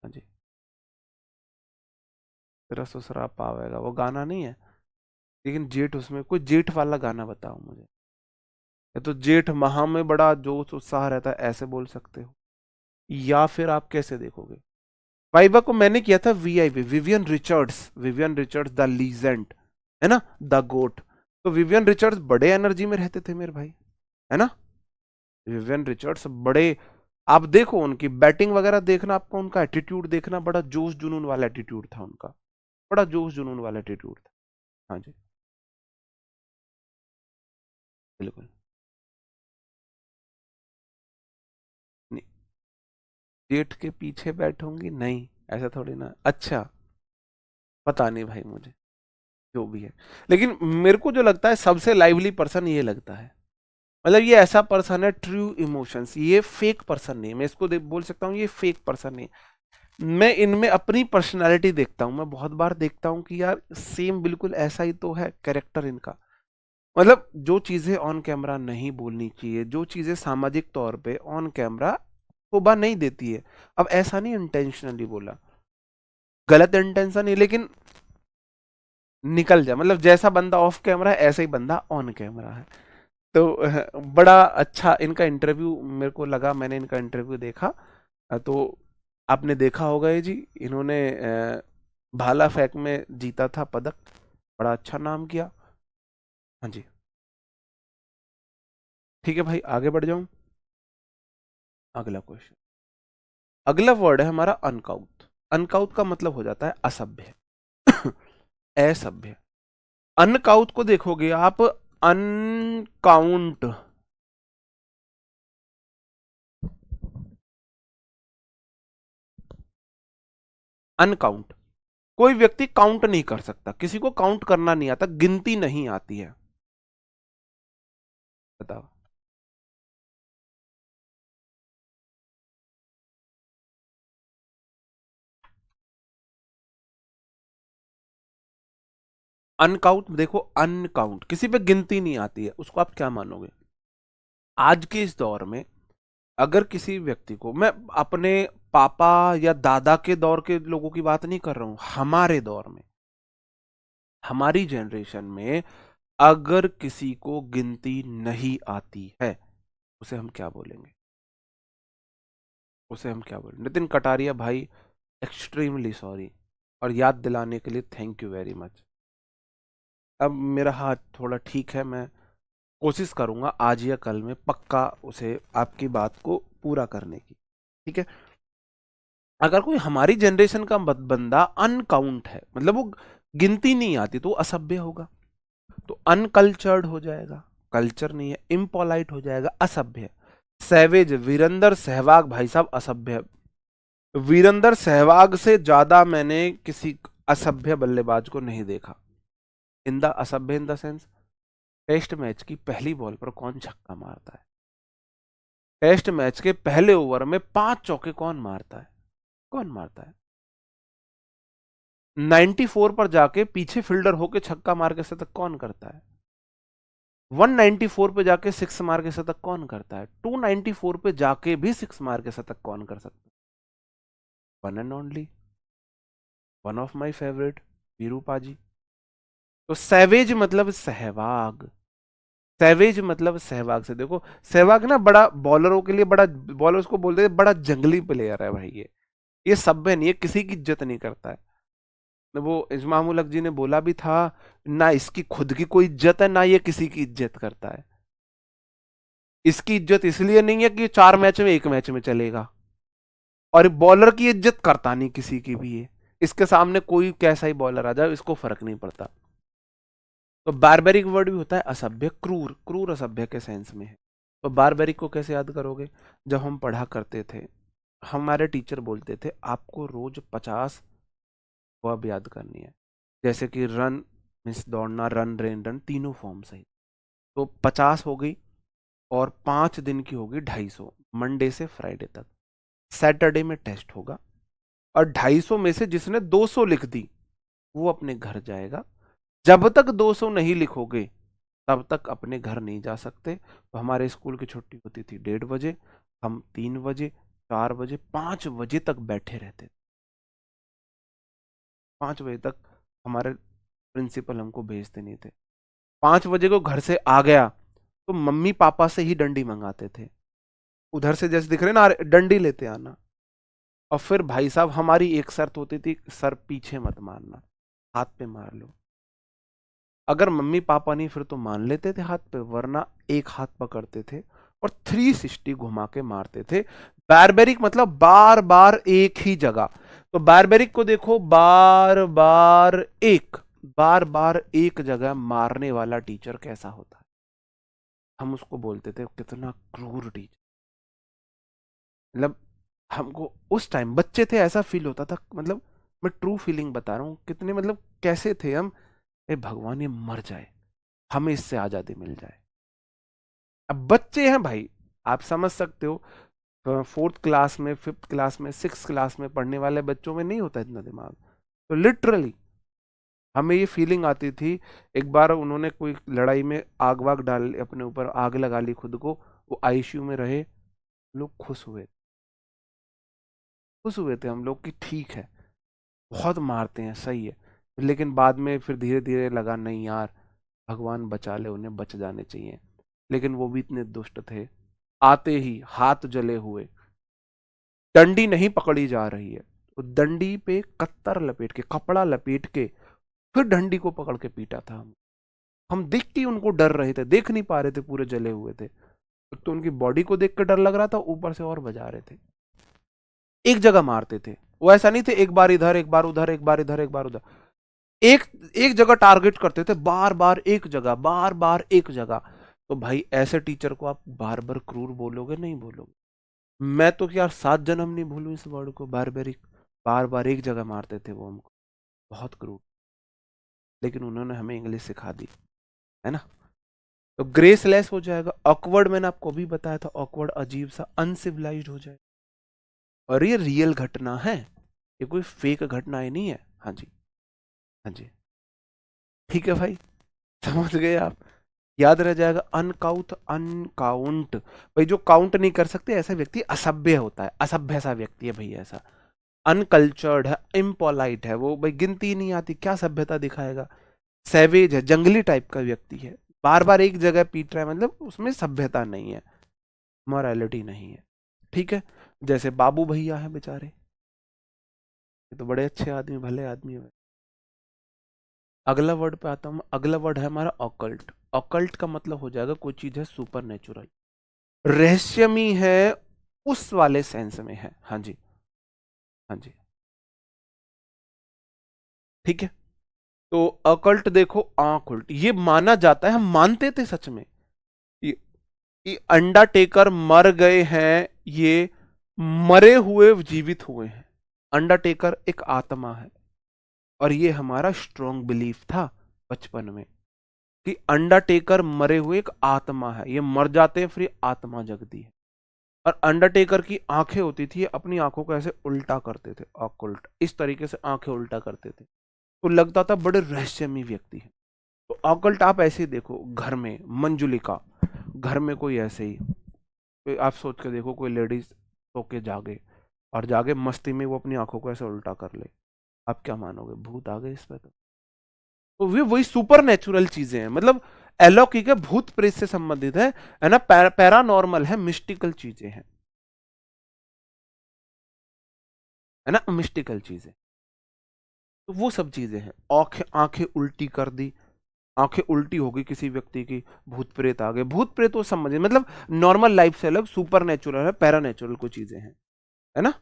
हाँ जी, तेरा ससुरा पावेगा, वो गाना नहीं है, लेकिन जेठ, उसमें कोई जेठ वाला गाना बताओ मुझे। या तो जेठ माह में बड़ा जोश उत्साह रहता है, ऐसे बोल सकते हो। या फिर आप कैसे देखोगे, वाइवा को मैंने किया था V I V, Vivian Richards, Vivian Richards the legend, है ना, द गोट। तो विवियन रिचर्ड्स बड़े एनर्जी में रहते थे मेरे भाई, है ना। विवियन रिचर्ड्स बड़े, आप देखो उनकी बैटिंग वगैरह देखना, आपको उनका एटीट्यूड देखना, बड़ा जोश जुनून वाला एटीट्यूड था उनका, बड़ा जोश जुनून वाला एटीट्यूड था। हाँ जी, बिल्कुल। नहीं, जेठ के पीछे बैठूंगी नहीं, ऐसा थोड़ी ना। अच्छा, पता नहीं भाई मुझे, जो भी है। लेकिन मेरे को जो लगता है सबसे लाइवली पर्सन ये लगता है, मतलब ये ऐसा पर्सन है ट्रू इमोशंस, ये फेक पर्सन नहीं, मैं इसको बोल सकता हूँ ये फेक पर्सन नहीं। मैं इनमें अपनी पर्सनालिटी देखता हूँ, मैं बहुत बार देखता हूँ कि यार सेम बिल्कुल ऐसा ही तो है कैरेक्टर इनका। मतलब जो चीजें ऑन कैमरा नहीं बोलनी चाहिए, जो चीजें सामाजिक तौर पे ऑन कैमरा शोभा नहीं देती है, अब ऐसा नहीं इंटेंशनली बोला, गलत इंटेंशन नहीं, लेकिन निकल जाए, मतलब जैसा बंदा ऑफ कैमरा है ऐसा ही बंदा ऑन कैमरा है। तो बड़ा अच्छा इनका इंटरव्यू मेरे को लगा, मैंने इनका इंटरव्यू देखा। तो आपने देखा होगा ये जी, इन्होंने भाला फेंक में जीता था पदक, बड़ा अच्छा नाम किया। हाँ जी, ठीक है भाई, आगे बढ़ जाऊं। अगला क्वेश्चन, अगला वर्ड है हमारा अनकाउथ। अनकाउथ का मतलब हो जाता है असभ्य, असभ्य। अनकाउथ को देखोगे आप, अनकाउंट, अनकाउंट, कोई व्यक्ति काउंट नहीं कर सकता, किसी को काउंट करना नहीं आता, गिनती नहीं आती है। बताओ। अनकाउंट देखो, अनकाउंट किसी पे गिनती नहीं आती है, उसको आप क्या मानोगे? आज के इस दौर में अगर किसी व्यक्ति को, मैं अपने पापा या दादा के दौर के लोगों की बात नहीं कर रहा हूं, हमारे दौर में, हमारी जनरेशन में अगर किसी को गिनती नहीं आती है, उसे हम क्या बोलेंगे? उसे हम क्या बोलेंगे? नितिन कटारिया भाई, एक्सट्रीमली सॉरी, और याद दिलाने के लिए थैंक यू वेरी मच। अब मेरा हाथ थोड़ा ठीक है, मैं कोशिश करूंगा आज या कल में पक्का उसे, आपकी बात को पूरा करने की। ठीक है, अगर कोई हमारी जनरेशन का बंदा अनकाउंट है, मतलब वो गिनती नहीं आती, तो वो असभ्य होगा, तो अनकल्चर्ड हो जाएगा, कल्चर नहीं है, इम्पोलाइट हो जाएगा, असभ्य। सैवेज, वीरेंद्र सहवाग भाई साहब असभ्य, वीरेंद्र सहवाग से ज्यादा मैंने किसी असभ्य बल्लेबाज को नहीं देखा। इन द असभ्य in the sense, test match की पहली बॉल पर कौन छक्का मारता है? टेस्ट मैच के पहले ओवर में 5 चौके कौन मारता है? कौन मारता है? 94 पर जाके पीछे फील्डर होके छक्का मार के शतक कौन करता है? 194 पे जाके सिक्स मार के शतक कौन करता है? 294 पे जाके भी सिक्स मार के शतक कौन कर सकता है? One and only, one of my favourite, Veeru पाजी। तो सैवेज मतलब सहवाग, सैवेज मतलब सहवाग से देखो, सहवाग ना बड़ा बॉलरों के लिए, बड़ा बॉलर्स को बोलते हैं बड़ा जंगली प्लेयर है भाई, ये सभ्य नहीं है, किसी की इज्जत नहीं करता है। वो इजमाम उल हक जी ने बोला भी था, ना इसकी खुद की कोई इज्जत है, ना ये किसी की इज्जत करता है। इसकी इज्जत इसलिए नहीं है कि 4 मैच में 1 मैच में चलेगा, और बॉलर की इज्जत करता नहीं किसी की भी, ये इसके सामने कोई कैसा ही बॉलर आ जाए इसको फर्क नहीं पड़ता। तो बारबेरिक वर्ड भी होता है असभ्य, क्रूर, क्रूर असभ्य के सेंस में है। तो बारबेरिक को कैसे याद करोगे? जब हम पढ़ा करते थे, हमारे टीचर बोलते थे आपको रोज 50 वर्ब याद करनी है, जैसे कि रन मीन्स दौड़ना, रन रेन रन, तीनों फॉर्म सही। तो 50 हो गई, और 5 दिन की होगी 250, मंडे से फ्राइडे तक। सैटरडे में टेस्ट होगा, और 250 में से जिसने 200 लिख दी वो अपने घर जाएगा। जब तक 200 नहीं लिखोगे तब तक अपने घर नहीं जा सकते। तो हमारे स्कूल की छुट्टी होती थी 1:30 बजे, हम 3 बजे, 4 बजे, 5 बजे तक बैठे रहते थे। 5 बजे तक हमारे प्रिंसिपल हमको भेजते नहीं थे। 5 बजे को घर से आ गया तो मम्मी पापा से ही डंडी मंगाते थे, उधर से जैसे दिख रहे ना, डंडी लेते आना। और फिर भाई साहब हमारी एक शर्त होती थी, सर पीछे मत मारना, हाथ पे मार लो। अगर मम्मी पापा नहीं फिर तो मान लेते थे हाथ पे, वरना एक हाथ पकड़ते थे और 360 घुमा के मारते थे। बारबेरिक मतलब बार बार एक ही जगह। तो बारबेरिक को देखो, बार बार एक, बार बार एक जगह मारने वाला टीचर कैसा होता है, हम उसको बोलते थे कितना क्रूर टीचर। मतलब हमको उस टाइम बच्चे थे ऐसा फील होता था, मतलब मैं ट्रू फीलिंग बता रहा हूँ, कितने मतलब कैसे थे हम, ए भगवान ये मर जाए, हमें इससे आजादी मिल जाए। अब बच्चे हैं भाई, आप समझ सकते हो, फोर्थ क्लास में, फिफ्थ क्लास में, सिक्स क्लास में पढ़ने वाले बच्चों में नहीं होता इतना दिमाग। तो लिटरली हमें ये फीलिंग आती थी। एक बार उन्होंने कोई लड़ाई में आग वाग डाल, अपने ऊपर आग लगा ली खुद को, वो आईसीयू में रहे, लोग खुश हुए थे हम लोग कि ठीक है, बहुत मारते हैं सही है। लेकिन बाद में फिर धीरे धीरे लगा नहीं यार, भगवान बचा ले, उन्हें बच जाने चाहिए। लेकिन वो भी इतने दुष्ट थे, आते ही हाथ जले हुए, डंडी नहीं पकड़ी जा रही है तो डंडी पे कत्तर लपेट के, कपड़ा लपेट के, फिर डंडी को पकड़ के पीटा था। हम देख के उनको डर रहे थे, देख नहीं पा रहे थे, पूरे जले हुए थे। तो उनकी बॉडी को देख कर डर लग रहा था, ऊपर से और बजा रहे थे। एक जगह मारते थे, वो ऐसा नहीं थे एक बार इधर एक बार उधर, एक बार इधर एक बार उधर, एक एक जगह टारगेट करते थे, बार बार एक जगह, बार बार एक जगह। तो भाई ऐसे टीचर को आप बार बार क्रूर बोलोगे, नहीं बोलोगे? मैं तो यार 7 जन्म नहीं भूलूं इस वर्ड को, बारबेरिक। बार बार एक जगह मारते थे वो हमको, बहुत क्रूर। लेकिन उन्होंने हमें इंग्लिश सिखा दी, है ना। तो ग्रेसलेस हो जाएगा, ऑकवर्ड मैंने आपको भी बताया था, ऑकवर्ड अजीब सा, अनसिविलाइज्ड हो जाएगा। और ये रियल घटना है, ये कोई फेक घटना ही नहीं है। हाँ जी, हाँ जी, ठीक है भाई, समझ गए आप। याद रह जाएगा, अनकाउंट, अनकाउंट, भाई जो काउंट नहीं कर सकते ऐसा व्यक्ति असभ्य होता है, असभ्य सा व्यक्ति है भाई ऐसा। अनकल्चर्ड है, इम्पोलाइट है, वो भाई गिनती ही नहीं आती, क्या सभ्यता दिखाएगा। सैवेज है, जंगली टाइप का व्यक्ति है, बार बार एक जगह पीट रहा है, मतलब उसमें सभ्यता नहीं है, मॉरलिटी नहीं है। ठीक है, जैसे बाबू भैया है बेचारे, ये तो बड़े अच्छे आदमी, भले आदमी है। अगला वर्ड पे आता हूँ, अगला वर्ड है हमारा ऑकल्ट। ऑकल्ट का मतलब हो जाएगा कोई चीज है सुपर नेचुरल, रहस्यमय है, उस वाले सेंस में है। हाँ जी, हाँ जी, ठीक है। तो अकल्ट देखो, आंख उल्टी, ये माना जाता है, हम मानते थे सच में, ये, ये अंडरटेकर मर गए हैं, ये मरे हुए जीवित हुए हैं। अंडरटेकर एक आत्मा है, और ये हमारा स्ट्रॉन्ग बिलीफ था बचपन में कि अंडरटेकर मरे हुए एक आत्मा है, ये मर जाते हैं फिर ये आत्मा जगती है। और अंडरटेकर की आंखें होती थी, अपनी आंखों को ऐसे उल्टा करते थे, ऑकल्ट इस तरीके से आंखें उल्टा करते थे, तो लगता था बड़े रहस्यमय व्यक्ति है। तो ऑकल्ट आप ऐसे ही देखो, घर में मंजुलिका, घर में कोई ऐसे ही, कोई आप सोच के देखो, कोई लेडीज सो के जागे, और जागे मस्ती में वो अपनी आंखों को ऐसे उल्टा कर ले, आप क्या मानोगे, भूत आ गए इस पे? तो वे वही सुपर नेचुरल चीजें हैं, मतलब अलौकिक है, भूत प्रेत से संबंधित है ना, पैरानॉर्मल है, मिस्टिकल चीजें हैं, है ना, मिस्टिकल चीजें। तो वो सब चीजें हैं, आंखें आंखें उल्टी कर दी, आंखें उल्टी हो गई किसी व्यक्ति की, भूत प्रेत आ गए। भूत प्रेत वो समझे, मतलब नॉर्मल लाइफ से अलग सुपर नेचुरल है, पैरानेचुरल कोई चीजें हैं, है ना,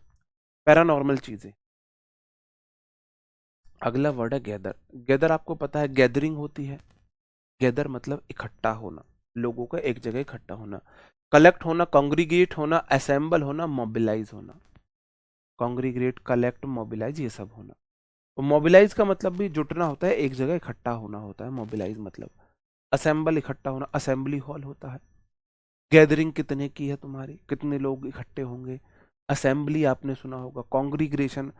पैरानॉर्मल चीजें। अगला वर्ड है गैदर। गैदर आपको पता है गैदरिंग होती है, गैदर मतलब इकट्ठा होना, लोगों का एक जगह इकट्ठा होना, कलेक्ट होना, कॉन्ग्रीगेट होना, असेंबल होना, मोबिलाइज होना। कॉन्ग्रीगेट, कलेक्ट, मोबिलाइज, ये सब होना। तो मोबिलाइज का मतलब भी जुटना होता है, एक जगह इकट्ठा होना होता है मोबिलाइज मतलब। असेंबल इकट्ठा होना, असेंबली हॉल होता है। गैदरिंग कितने की है तुम्हारी, कितने लोग इकट्ठे होंगे। असेंबली आपने सुना होगा, कॉन्ग्रीग्रेशन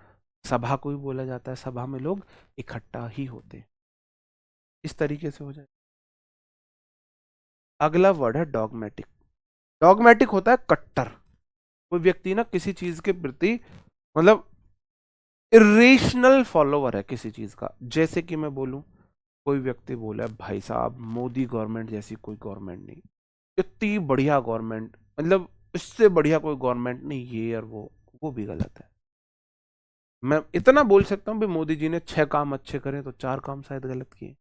सभा को भी बोला जाता है, सभा में लोग इकट्ठा ही होते हैं। इस तरीके से हो जाए। अगला वर्ड है डॉगमेटिक। डॉगमेटिक होता है कट्टर, कोई व्यक्ति ना किसी चीज के प्रति, मतलब इरेशनल फॉलोवर है किसी चीज का। जैसे कि मैं बोलूं, कोई व्यक्ति बोला भाई साहब मोदी गवर्नमेंट जैसी कोई गवर्नमेंट नहीं, इतनी बढ़िया गवर्नमेंट, मतलब इससे बढ़िया कोई गवर्नमेंट नहीं, ये और वो भी गलत है। मैं इतना बोल सकता हूँ भाई मोदी जी ने 6 काम अच्छे करे तो 4 काम शायद गलत किए।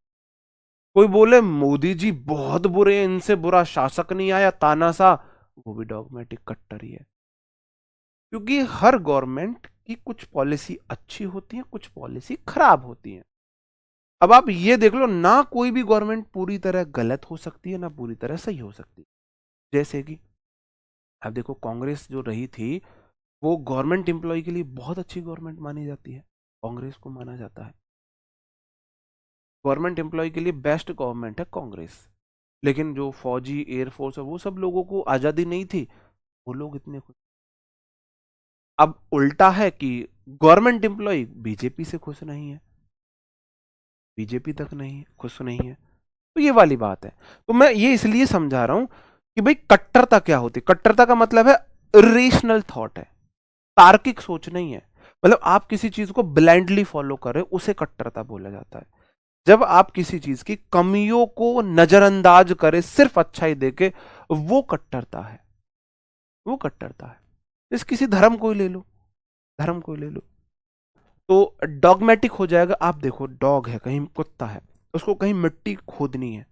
कोई बोले मोदी जी बहुत बुरे हैं, इनसे बुरा शासक नहीं आया, तानाशाह, वो भी डॉगमेटिक कट्टर ही है। क्योंकि हर गवर्नमेंट की कुछ पॉलिसी अच्छी होती है, कुछ पॉलिसी खराब होती है। अब आप ये देख लो, ना कोई भी गवर्नमेंट पूरी तरह गलत हो सकती है ना पूरी तरह सही हो सकती है। जैसे कि अब देखो, कांग्रेस जो रही थी वो गवर्नमेंट एम्प्लॉय के लिए बहुत अच्छी गवर्नमेंट मानी जाती है, कांग्रेस को माना जाता है गवर्नमेंट एम्प्लॉय के लिए बेस्ट गवर्नमेंट है कांग्रेस। लेकिन जो फौजी, एयरफोर्स और वो सब लोगों को आजादी नहीं थी, वो लोग इतने खुश। अब उल्टा है कि गवर्नमेंट एम्प्लॉय बीजेपी से खुश नहीं है, बीजेपी तक नहीं है, खुश नहीं है। तो ये वाली बात है। तो मैं ये इसलिए समझा रहा हूं कि भाई कट्टरता क्या होती है। कट्टरता का मतलब है इरेशनल थॉट है, तार्किक सोच नहीं है। मतलब आप किसी चीज को ब्लाइंडली फॉलो कर रहे हो, उसे कट्टरता बोला जाता है। जब आप किसी चीज की कमियों को नजरअंदाज करें, सिर्फ अच्छाई देके, वो कट्टरता है, वो कट्टरता है। इस किसी धर्म को ही ले लो, धर्म को ही ले लो, तो डॉगमेटिक हो जाएगा। आप देखो, डॉग है, कहीं कुत्ता है, उसको कहीं मिट्टी खोदनी है,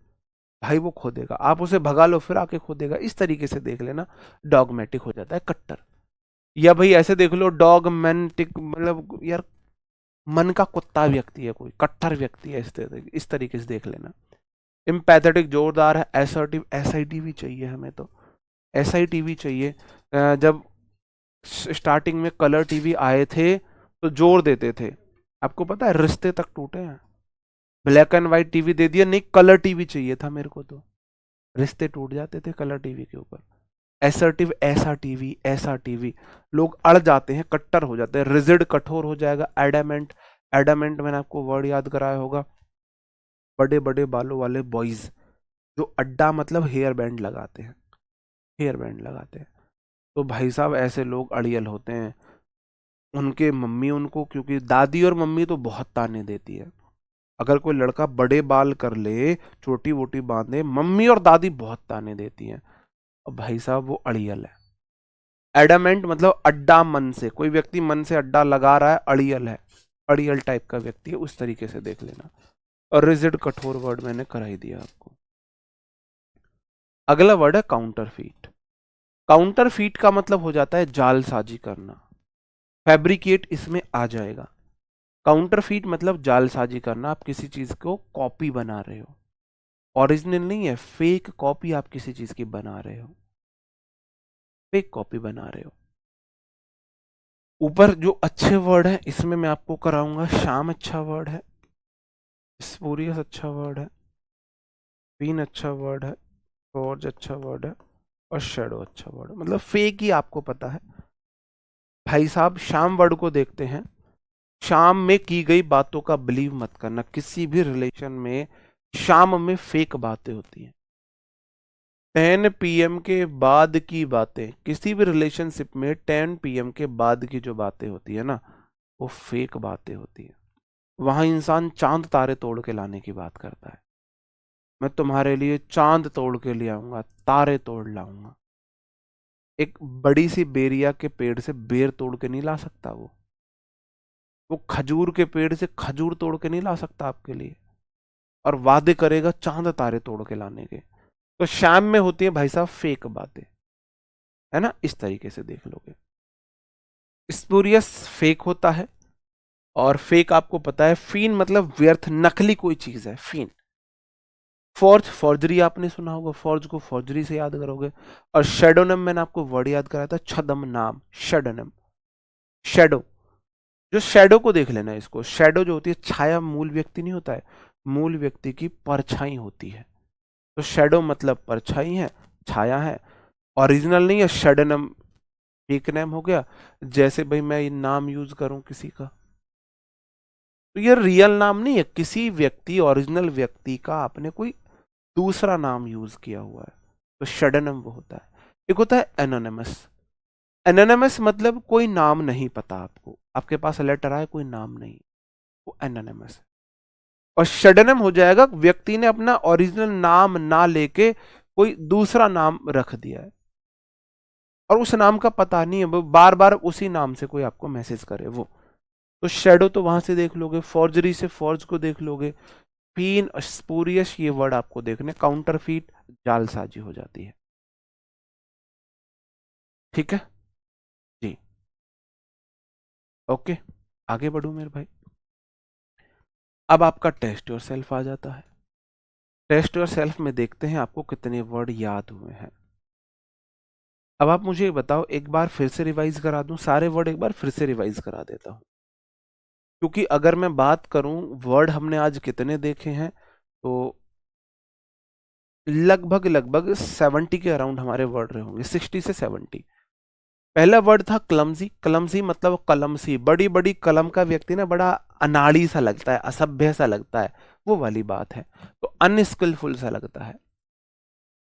भाई वो खोदेगा, आप उसे भगा लो फिर आके खोदेगा। इस तरीके से देख लेना, डॉगमेटिक हो जाता है कट्टर। या भाई ऐसे देख लो, डॉगमेंटिक मतलब यार मन का कुत्ता व्यक्ति है, कोई कट्टर व्यक्ति है, इस तरीके से देख लेना। इम्पैथेटिक जोरदार है, एसर्टिव, एसआईटीवी चाहिए हमें तो, एसआईटीवी चाहिए। जब स्टार्टिंग में कलर टीवी आए थे तो जोर देते थे, आपको पता है रिश्ते तक टूटे हैं। ब्लैक एंड व्हाइट टीवी दे दिया, नहीं कलर टीवी चाहिए था मेरे को, तो रिश्ते टूट जाते थे कलर टीवी के ऊपर। एसर्टिव, ऐसा टीवी, ऐसा टीवी, लोग अड़ जाते हैं, कट्टर हो जाते हैं, रिजिड कठोर हो जाएगा। एडामेंट, एडामेंट मैंने आपको वर्ड याद कराया होगा, बड़े बड़े बालों वाले बॉयज जो अड्डा मतलब हेयर बैंड लगाते हैं, हेयर बैंड लगाते हैं। तो भाई साहब ऐसे लोग अड़ियल होते हैं। उनके मम्मी उनको, क्योंकि दादी और मम्मी तो बहुत ताने देती है, अगर कोई लड़का बड़े बाल कर ले, छोटी वोटी बांधे, मम्मी और दादी बहुत ताने देती हैं। और भाई साहब वो अड़ियल है। एडामेंट मतलब अड्डा मन से, कोई व्यक्ति मन से अड्डा लगा रहा है, अड़ियल है, अड़ियल टाइप का व्यक्ति है, उस तरीके से देख लेना। और रिजिड कठोर वर्ड मैंने करा ही दिया आपको। अगला वर्ड है काउंटरफीट। काउंटरफीट का मतलब हो जाता है जालसाजी करना, फैब्रिकेट इसमें आ जाएगा। काउंटरफीट मतलब जालसाजी करना, आप किसी चीज को कॉपी बना रहे हो, ओरिजिनल नहीं है, फेक कॉपी आप किसी चीज की बना रहे हो, फेक कॉपी बना रहे हो। ऊपर जो अच्छे वर्ड है इसमें मैं आपको कराऊंगा, शाम अच्छा वर्ड है, स्पूरियस अच्छा वर्ड है, पीन अच्छा वर्ड है, फॉर्ज अच्छा वर्ड है, और शेडो अच्छा वर्ड है। मतलब फेक ही आपको पता है। भाई साहब शाम वर्ड को देखते हैं। शाम में की गई बातों का बिलीव मत करना, किसी भी रिलेशन में शाम में फेक बातें होती हैं। 10 PM के बाद की बातें, किसी भी रिलेशनशिप में 10 PM के बाद की जो बातें होती है ना, वो फेक बातें होती है। वहां इंसान चांद तारे तोड़ के लाने की बात करता है, मैं तुम्हारे लिए चांद तोड़ के ले आऊंगा, तारे तोड़ लाऊंगा। एक बड़ी सी बेरिया के पेड़ से बेर तोड़ के नहीं ला सकता वो खजूर के पेड़ से खजूर तोड़ के नहीं ला सकता आपके लिए, और वादे करेगा चांद तारे तोड़ के लाने के। तो शाम में होती है भाई साहब फेक बातें, है ना, इस तरीके से देख लोगे। स्पूरियस फेक होता है, और फेक आपको पता है, फीन मतलब व्यर्थ, नकली कोई चीज है, फीन। फॉर्ज, फॉर्जरी आपने सुना होगा, फॉर्ज को फॉर्जरी से याद करोगे। और शेडोनम मैंने आपको वर्ड याद कराया था, छदम नाम, शेडोनम, शेडो। जो शेडो को देख लेना, इसको शेडो जो होती है, छाया, मूल व्यक्ति नहीं होता है, मूल व्यक्ति की परछाई होती है। तो शेडो मतलब परछाई है, छाया है, ओरिजिनल नहीं है। शेडोनम फेक नेम हो गया। जैसे भाई मैं ये नाम यूज करूं किसी का, तो ये रियल नाम नहीं है, किसी व्यक्ति, ओरिजिनल व्यक्ति का आपने कोई दूसरा नाम यूज किया हुआ है, तो शेडोनिम वो होता है। एक होता है एनोनिमस। एनोनिमस मतलब कोई नाम नहीं पता आपको, आपके पास लेटर आए कोई नाम नहीं, वो एनोनिमस है। और शेडोनिम हो जाएगा व्यक्ति ने अपना ओरिजिनल नाम ना लेके कोई दूसरा नाम रख दिया है, और उस नाम का पता नहीं है, वो बार बार उसी नाम से कोई आपको मैसेज करे वो। तो शेडो तो वहां से देख लोगे, फॉर्जरी से फॉर्ज को देख लोगे, फीन, स्पूरियस ये वर्ड आपको देखने, काउंटरफीट जालसाजी हो जाती है। ठीक है जी, ओके, आगे बढ़ू मेरे भाई। अब आपका टेस्ट योर सेल्फ आ जाता है। टेस्ट योर सेल्फ में देखते हैं आपको कितने वर्ड याद हुए हैं। अब आप मुझे बताओ, एक बार फिर से रिवाइज करा दूं, सारे वर्ड एक बार फिर से रिवाइज करा देता हूं, क्योंकि अगर मैं बात करूं वर्ड हमने आज कितने देखे हैं, तो लगभग लगभग 70 के अराउंड हमारे वर्ड रहे होंगे, 60 से 70। पहला वर्ड था क्लमजी। क्लमजी मतलब कलम सी, बड़ी बड़ी कलम का व्यक्ति ना बड़ा अनाड़ी सा लगता है, असभ्य सा लगता है, वो वाली बात है। तो अनस्किलफुल सा लगता है।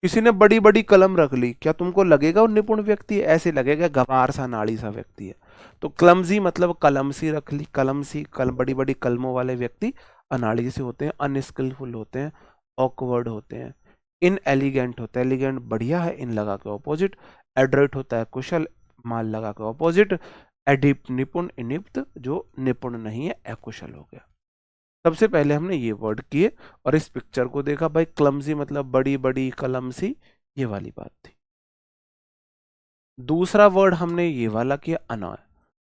किसी ने बड़ी बड़ी कलम रख ली, क्या तुमको लगेगा वो निपुण व्यक्ति है? ऐसे लगेगा गवार सा नाड़ी सा व्यक्ति है। तो क्लमजी मतलब कलम सी रख ली, कलम सी, बड़ी बड़ी कलमों वाले व्यक्ति अनाड़ी से होते हैं, अनस्किलफुल होते हैं, ऑकवर्ड होते हैं। इन एलिगेंट होता है, एलिगेंट बढ़िया है, इन लगा के ऑपोजिट। एडरट होता है कुशल, माल लगा के ऑपोजिट। एडिप्ट निपुण, इनिप्त जो निपुण नहीं है, अकुशल हो गया। सबसे पहले हमने ये वर्ड किए और इस पिक्चर को देखा, भाई क्लमजी मतलब बड़ी बड़ी कलम सी, ये वाली बात थी। दूसरा वर्ड हमने ये वाला किया, अनॉय।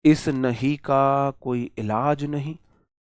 इस नहीं का कोई इलाज नहीं,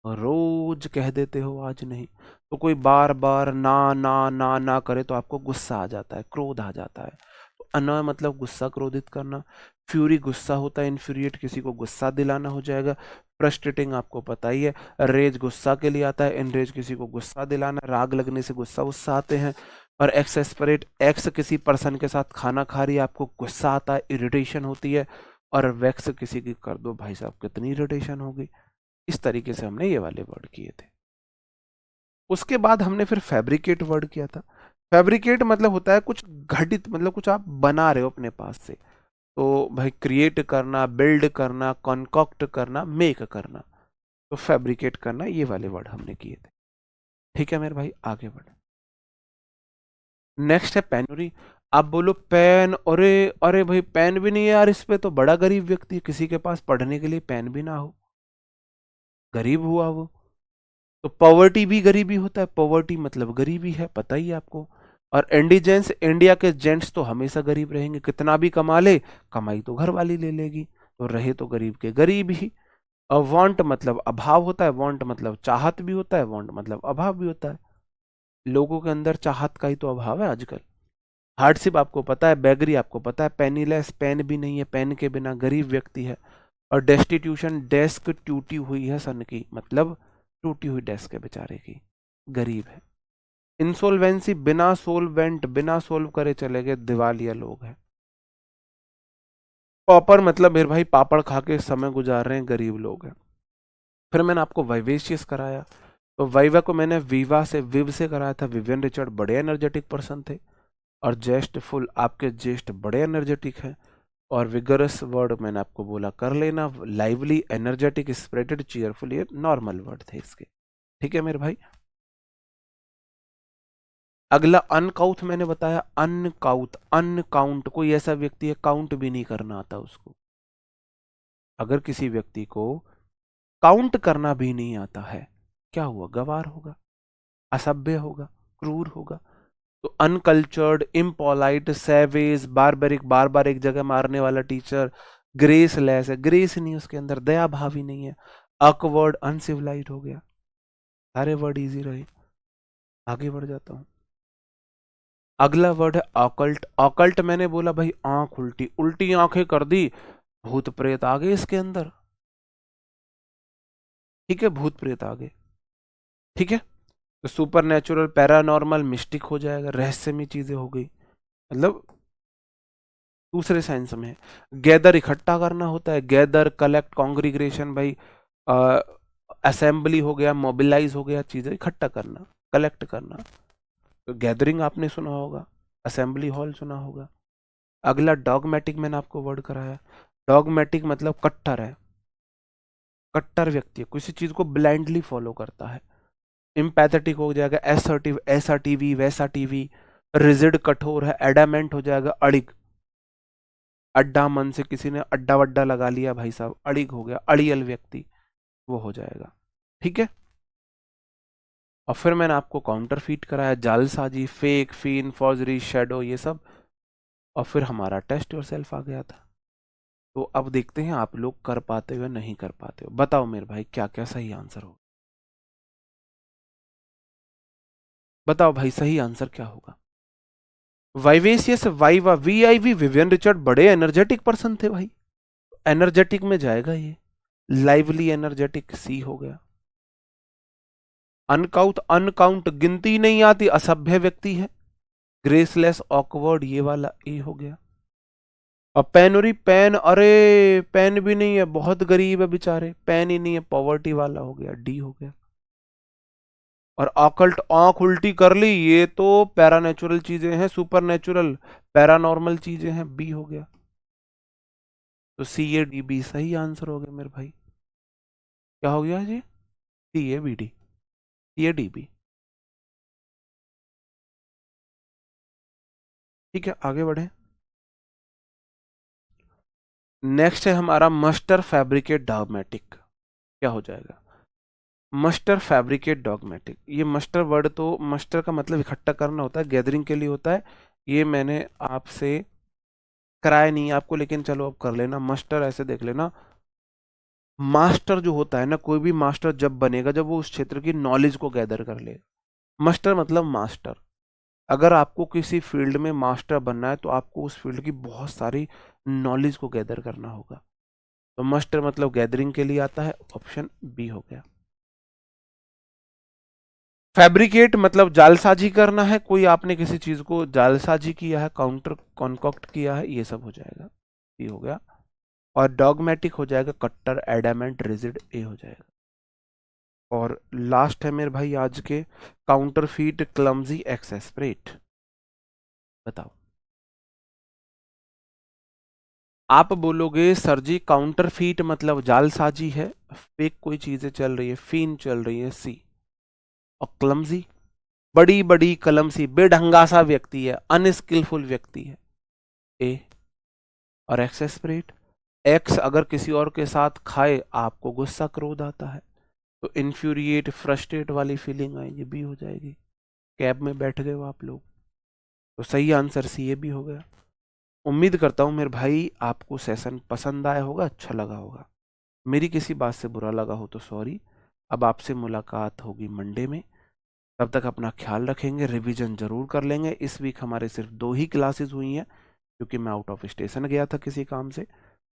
रोज कह देते हो आज नहीं। तो कोई बार बार ना ना ना ना करे तो आपको गुस्सा आ जाता है, क्रोध आ जाता है। तो अनॉय मतलब गुस्सा, क्रोधित करना। फ्यूरी गुस्सा होता है, इन्फ्यूरिएट किसी को गुस्सा दिलाना हो जाएगा। फ्रस्ट्रेटिंग आपको पता ही है, रेज गुस्सा के लिए आता है, इनरेज किसी को गुस्सा दिलाना, राग लगने से गुस्सा गुस्सा आते हैं। और एक्सेस्परेट, एक्स किसी पर्सन के साथ खाना खा रही है, आपको गुस्सा आता है, इरिटेशन होती है। और वैक्स किसी की कर दो, भाई साहब कितनी इरिटेशन होगी। इस तरीके से हमने ये वाले वर्ड किए थे। उसके बाद हमने फिर फैब्रिकेट वर्ड किया था। फैब्रिकेट मतलब होता है कुछ घटित, मतलब कुछ आप बना रहे हो अपने पास से। तो भाई क्रिएट करना, बिल्ड करना, कॉन्कॉक्ट करना, मेक करना। तो फैब्रिकेट करना, ये वाले वर्ड हमने किए थे। ठीक है मेरे भाई, आगे बढ़े। नेक्स्ट है पेनरी। आप बोलो पेन, अरे अरे भाई पेन भी नहीं है यार, इस पे तो बड़ा गरीब व्यक्ति है, किसी के पास पढ़ने के लिए पेन भी ना हो, गरीब हुआ वो। तो पॉवर्टी भी गरीबी होता है, पॉवर्टी मतलब गरीबी है, पता ही है आपको। और इंडिजेंस, इंडिया के जेंट्स तो हमेशा गरीब रहेंगे, कितना भी कमा ले, कमाई तो घर वाली ले लेगी, तो रहे तो गरीब के गरीब ही। और वांट मतलब अभाव होता है, वांट मतलब चाहत भी होता है, वांट मतलब अभाव भी होता है। लोगों के अंदर चाहत का ही तो अभाव है आजकल। हार्डशिप आपको पता है, बेगरी आपको पता है, पेनीलेस पेन भी नहीं है, पेन के बिना गरीब व्यक्ति है। और डेस्टिट्यूशन, डेस्क टूटी हुई है सन की, मतलब टूटी हुई डेस्क है बेचारे की, गरीब है। इंसोल्वेंसी, बिना सोलवेंट, बिना सोल्व करे चले गए, दिवालिया लोग हैं। पॉपर मतलब मेरे भाई पापड़ खा के समय गुजार रहे हैं, गरीब लोग हैं। फिर मैंने आपको वाइवेशियस कराया, तो वाइवा को मैंने वीवा से, विव से कराया था। विवियन रिचर्ड बड़े एनर्जेटिक पर्सन थे। और जेस्टफुल, आपके जेस्ट बड़े एनर्जेटिक हैं। और विगरस वर्ड मैंने आपको बोला कर लेना, लाइवली, एनर्जेटिक, स्प्रिटेड, चीयरफुल, ये नॉर्मल वर्ड थे इसके। ठीक है मेरे भाई। अगला अनकाउथ मैंने बताया, अनकाउथ, अनकाउंट, कोई ऐसा व्यक्ति है काउंट भी नहीं करना आता उसको। अगर किसी व्यक्ति को काउंट करना भी नहीं आता है, क्या हुआ? गवार होगा, असभ्य होगा, क्रूर होगा। तो अनकल्चर्ड, इम्पोलाइट, सैवेज, बारबेरिक, बार बार एक जगह मारने वाला टीचर। ग्रेसलेस है, ग्रेस नहीं उसके अंदर, दया भाव ही नहीं है। अकवर्ड, अनसिविलाइज हो गया। सारे वर्ड इजी रहे, आगे बढ़ जाता हूं। अगला वर्ड है ऑकल्ट। ऑकल्ट मैंने बोला भाई आंख उल्टी, उल्टी आंखें कर दी, भूत प्रेत आ गए इसके अंदर। ठीक है, भूत प्रेत आ गए। ठीक है, तो सुपर नेचुरल, पैरानॉर्मल, मिस्टिक हो जाएगा, रहस्यमय चीजें हो गई, मतलब दूसरे साइंस में। गैदर इकट्ठा करना होता है, गैदर, कलेक्ट, कॉन्ग्रीग्रेशन, भाई असेंबली हो गया, मोबिलाइज हो गया, चीजें इकट्ठा करना, कलेक्ट करना। तो गैदरिंग आपने सुना होगा, असेंबली हॉल सुना होगा। अगला डॉगमेटिक मैंने आपको वर्ड कराया। डॉगमेटिक मतलब कट्टर है, कट्टर व्यक्ति है, किसी चीज को ब्लाइंडली फॉलो करता है। इम्पैथेटिक हो जाएगा, एसर्टिव, ऐसा टीवी वैसा टीवी। रिजिड, कठोर है, एडामेंट हो जाएगा, अड़िग। अड्डा, मन से किसी ने अड्डा वड्डा लगा लिया भाई साहब, अड़िग हो गया, अड़ियल व्यक्ति, वो हो जाएगा। ठीक है। और फिर मैंने आपको काउंटर फीट कराया, जालसाजी, फेक, फीन, फॉर्जरी, शेडो, ये सब। और फिर हमारा टेस्ट योर सेल्फ आ गया था। तो अब देखते हैं आप लोग कर पाते हो या नहीं कर पाते हो। बताओ मेरे भाई क्या क्या सही आंसर हो। बताओ भाई सही आंसर क्या होगा? वाइवेसियस, वाइवा, वीआईवी, विवियन रिचर्ड बड़े एनर्जेटिक पर्सन थे भाई, एनर्जेटिक में जाएगा ये। लाइवली एनर्जेटिक, सी हो गया। अनकाउंट, अनकाउंट गिनती नहीं आती, असभ्य व्यक्ति है। ग्रेसलेस, ऑकवर्ड, ये वाला ए हो गया। अब पेनोरी, पेन, अरे पेन भी नहीं है, बहुत गरीब है बेचारे, पेन ही नहीं है, पॉवर्टी वाला हो गया, डी हो गया। और ऑकल्ट, आंख उल्टी कर ली, ये तो पैरानेचुरल चीजें हैं, सुपर नेचुरल पैरानॉर्मल चीजें हैं, बी हो गया। तो सी ए डी बी सही आंसर हो गया मेरे भाई। क्या हो गया जी? C A B D, C A D B. ठीक है, आगे बढ़े। नेक्स्ट है हमारा मस्टर फैब्रिकेट डॉगमेटिक। क्या हो जाएगा? Muster fabricate dogmatic. ये मस्टर वर्ड तो मस्टर का मतलब इकट्ठा करना होता है, गैदरिंग के लिए होता है। ये मैंने आपसे कराया नहीं है आपको, लेकिन चलो अब कर लेना। मस्टर ऐसे देख लेना, मास्टर जो होता है ना, कोई भी मास्टर जब बनेगा जब वो उस क्षेत्र की नॉलेज को गैदर कर ले। मस्टर मतलब मास्टर। अगर आपको किसी फील्ड में मास्टर बनना है तो आपको उस फील्ड की बहुत सारी नॉलेज को गैदर करना होगा। तो मस्टर मतलब गैदरिंग के लिए आता है, ऑप्शन बी हो गया। फैब्रिकेट मतलब जालसाजी करना है, कोई आपने किसी चीज को जालसाजी किया है, काउंटर कॉन्कॉक्ट किया है, ये सब हो जाएगा, ये हो गया। और डॉगमेटिक हो जाएगा कट्टर, एडामेंट, रिजिड, ए हो जाएगा। और लास्ट है मेरे भाई आज के, काउंटरफीट, क्लमजी, एक्सेस्परेट। बताओ। आप बोलोगे सर जी काउंटरफीट मतलब जालसाजी है, फेक कोई चीजें चल रही है, फीन चल रही है, सी। और क्लमजी, बड़ी बड़ी कलम सी, बेढंगा सा व्यक्ति है, अनस्किलफुल व्यक्ति है, ए। और एक्सेस्परेट, एक्स अगर किसी और के साथ खाए आपको गुस्सा क्रोध आता है, तो इन्फ्यूरिएट, फ्रस्ट्रेट वाली फीलिंग आएगी, बी हो जाएगी। कैब में बैठ गए हो आप लोग, तो सही आंसर सी ए भी हो गया। उम्मीद करता हूँ मेरे भाई आपको सेशन पसंद आया होगा, अच्छा लगा होगा। मेरी किसी बात से बुरा लगा हो तो सॉरी। अब आपसे मुलाकात होगी मंडे में, तब तक अपना ख्याल रखेंगे, रिवीजन जरूर कर लेंगे। इस वीक हमारे सिर्फ 2 ही क्लासेस हुई हैं क्योंकि मैं आउट ऑफ स्टेशन गया था किसी काम से।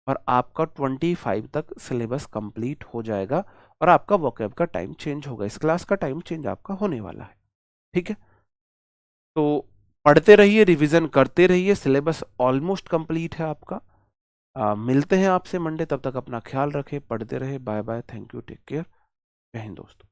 और आपका 25 तक सिलेबस कंप्लीट हो जाएगा और आपका वोकैब का टाइम चेंज होगा, इस क्लास का टाइम चेंज आपका होने वाला है। ठीक है, तो पढ़ते रहिए, रिवीजन करते रहिए, सिलेबस ऑलमोस्ट कंप्लीट है आपका। मिलते हैं आपसे मंडे, तब तक अपना ख्याल रखें, पढ़ते रहे। Bye bye, thank you, take care, जय हिंद दोस्तों।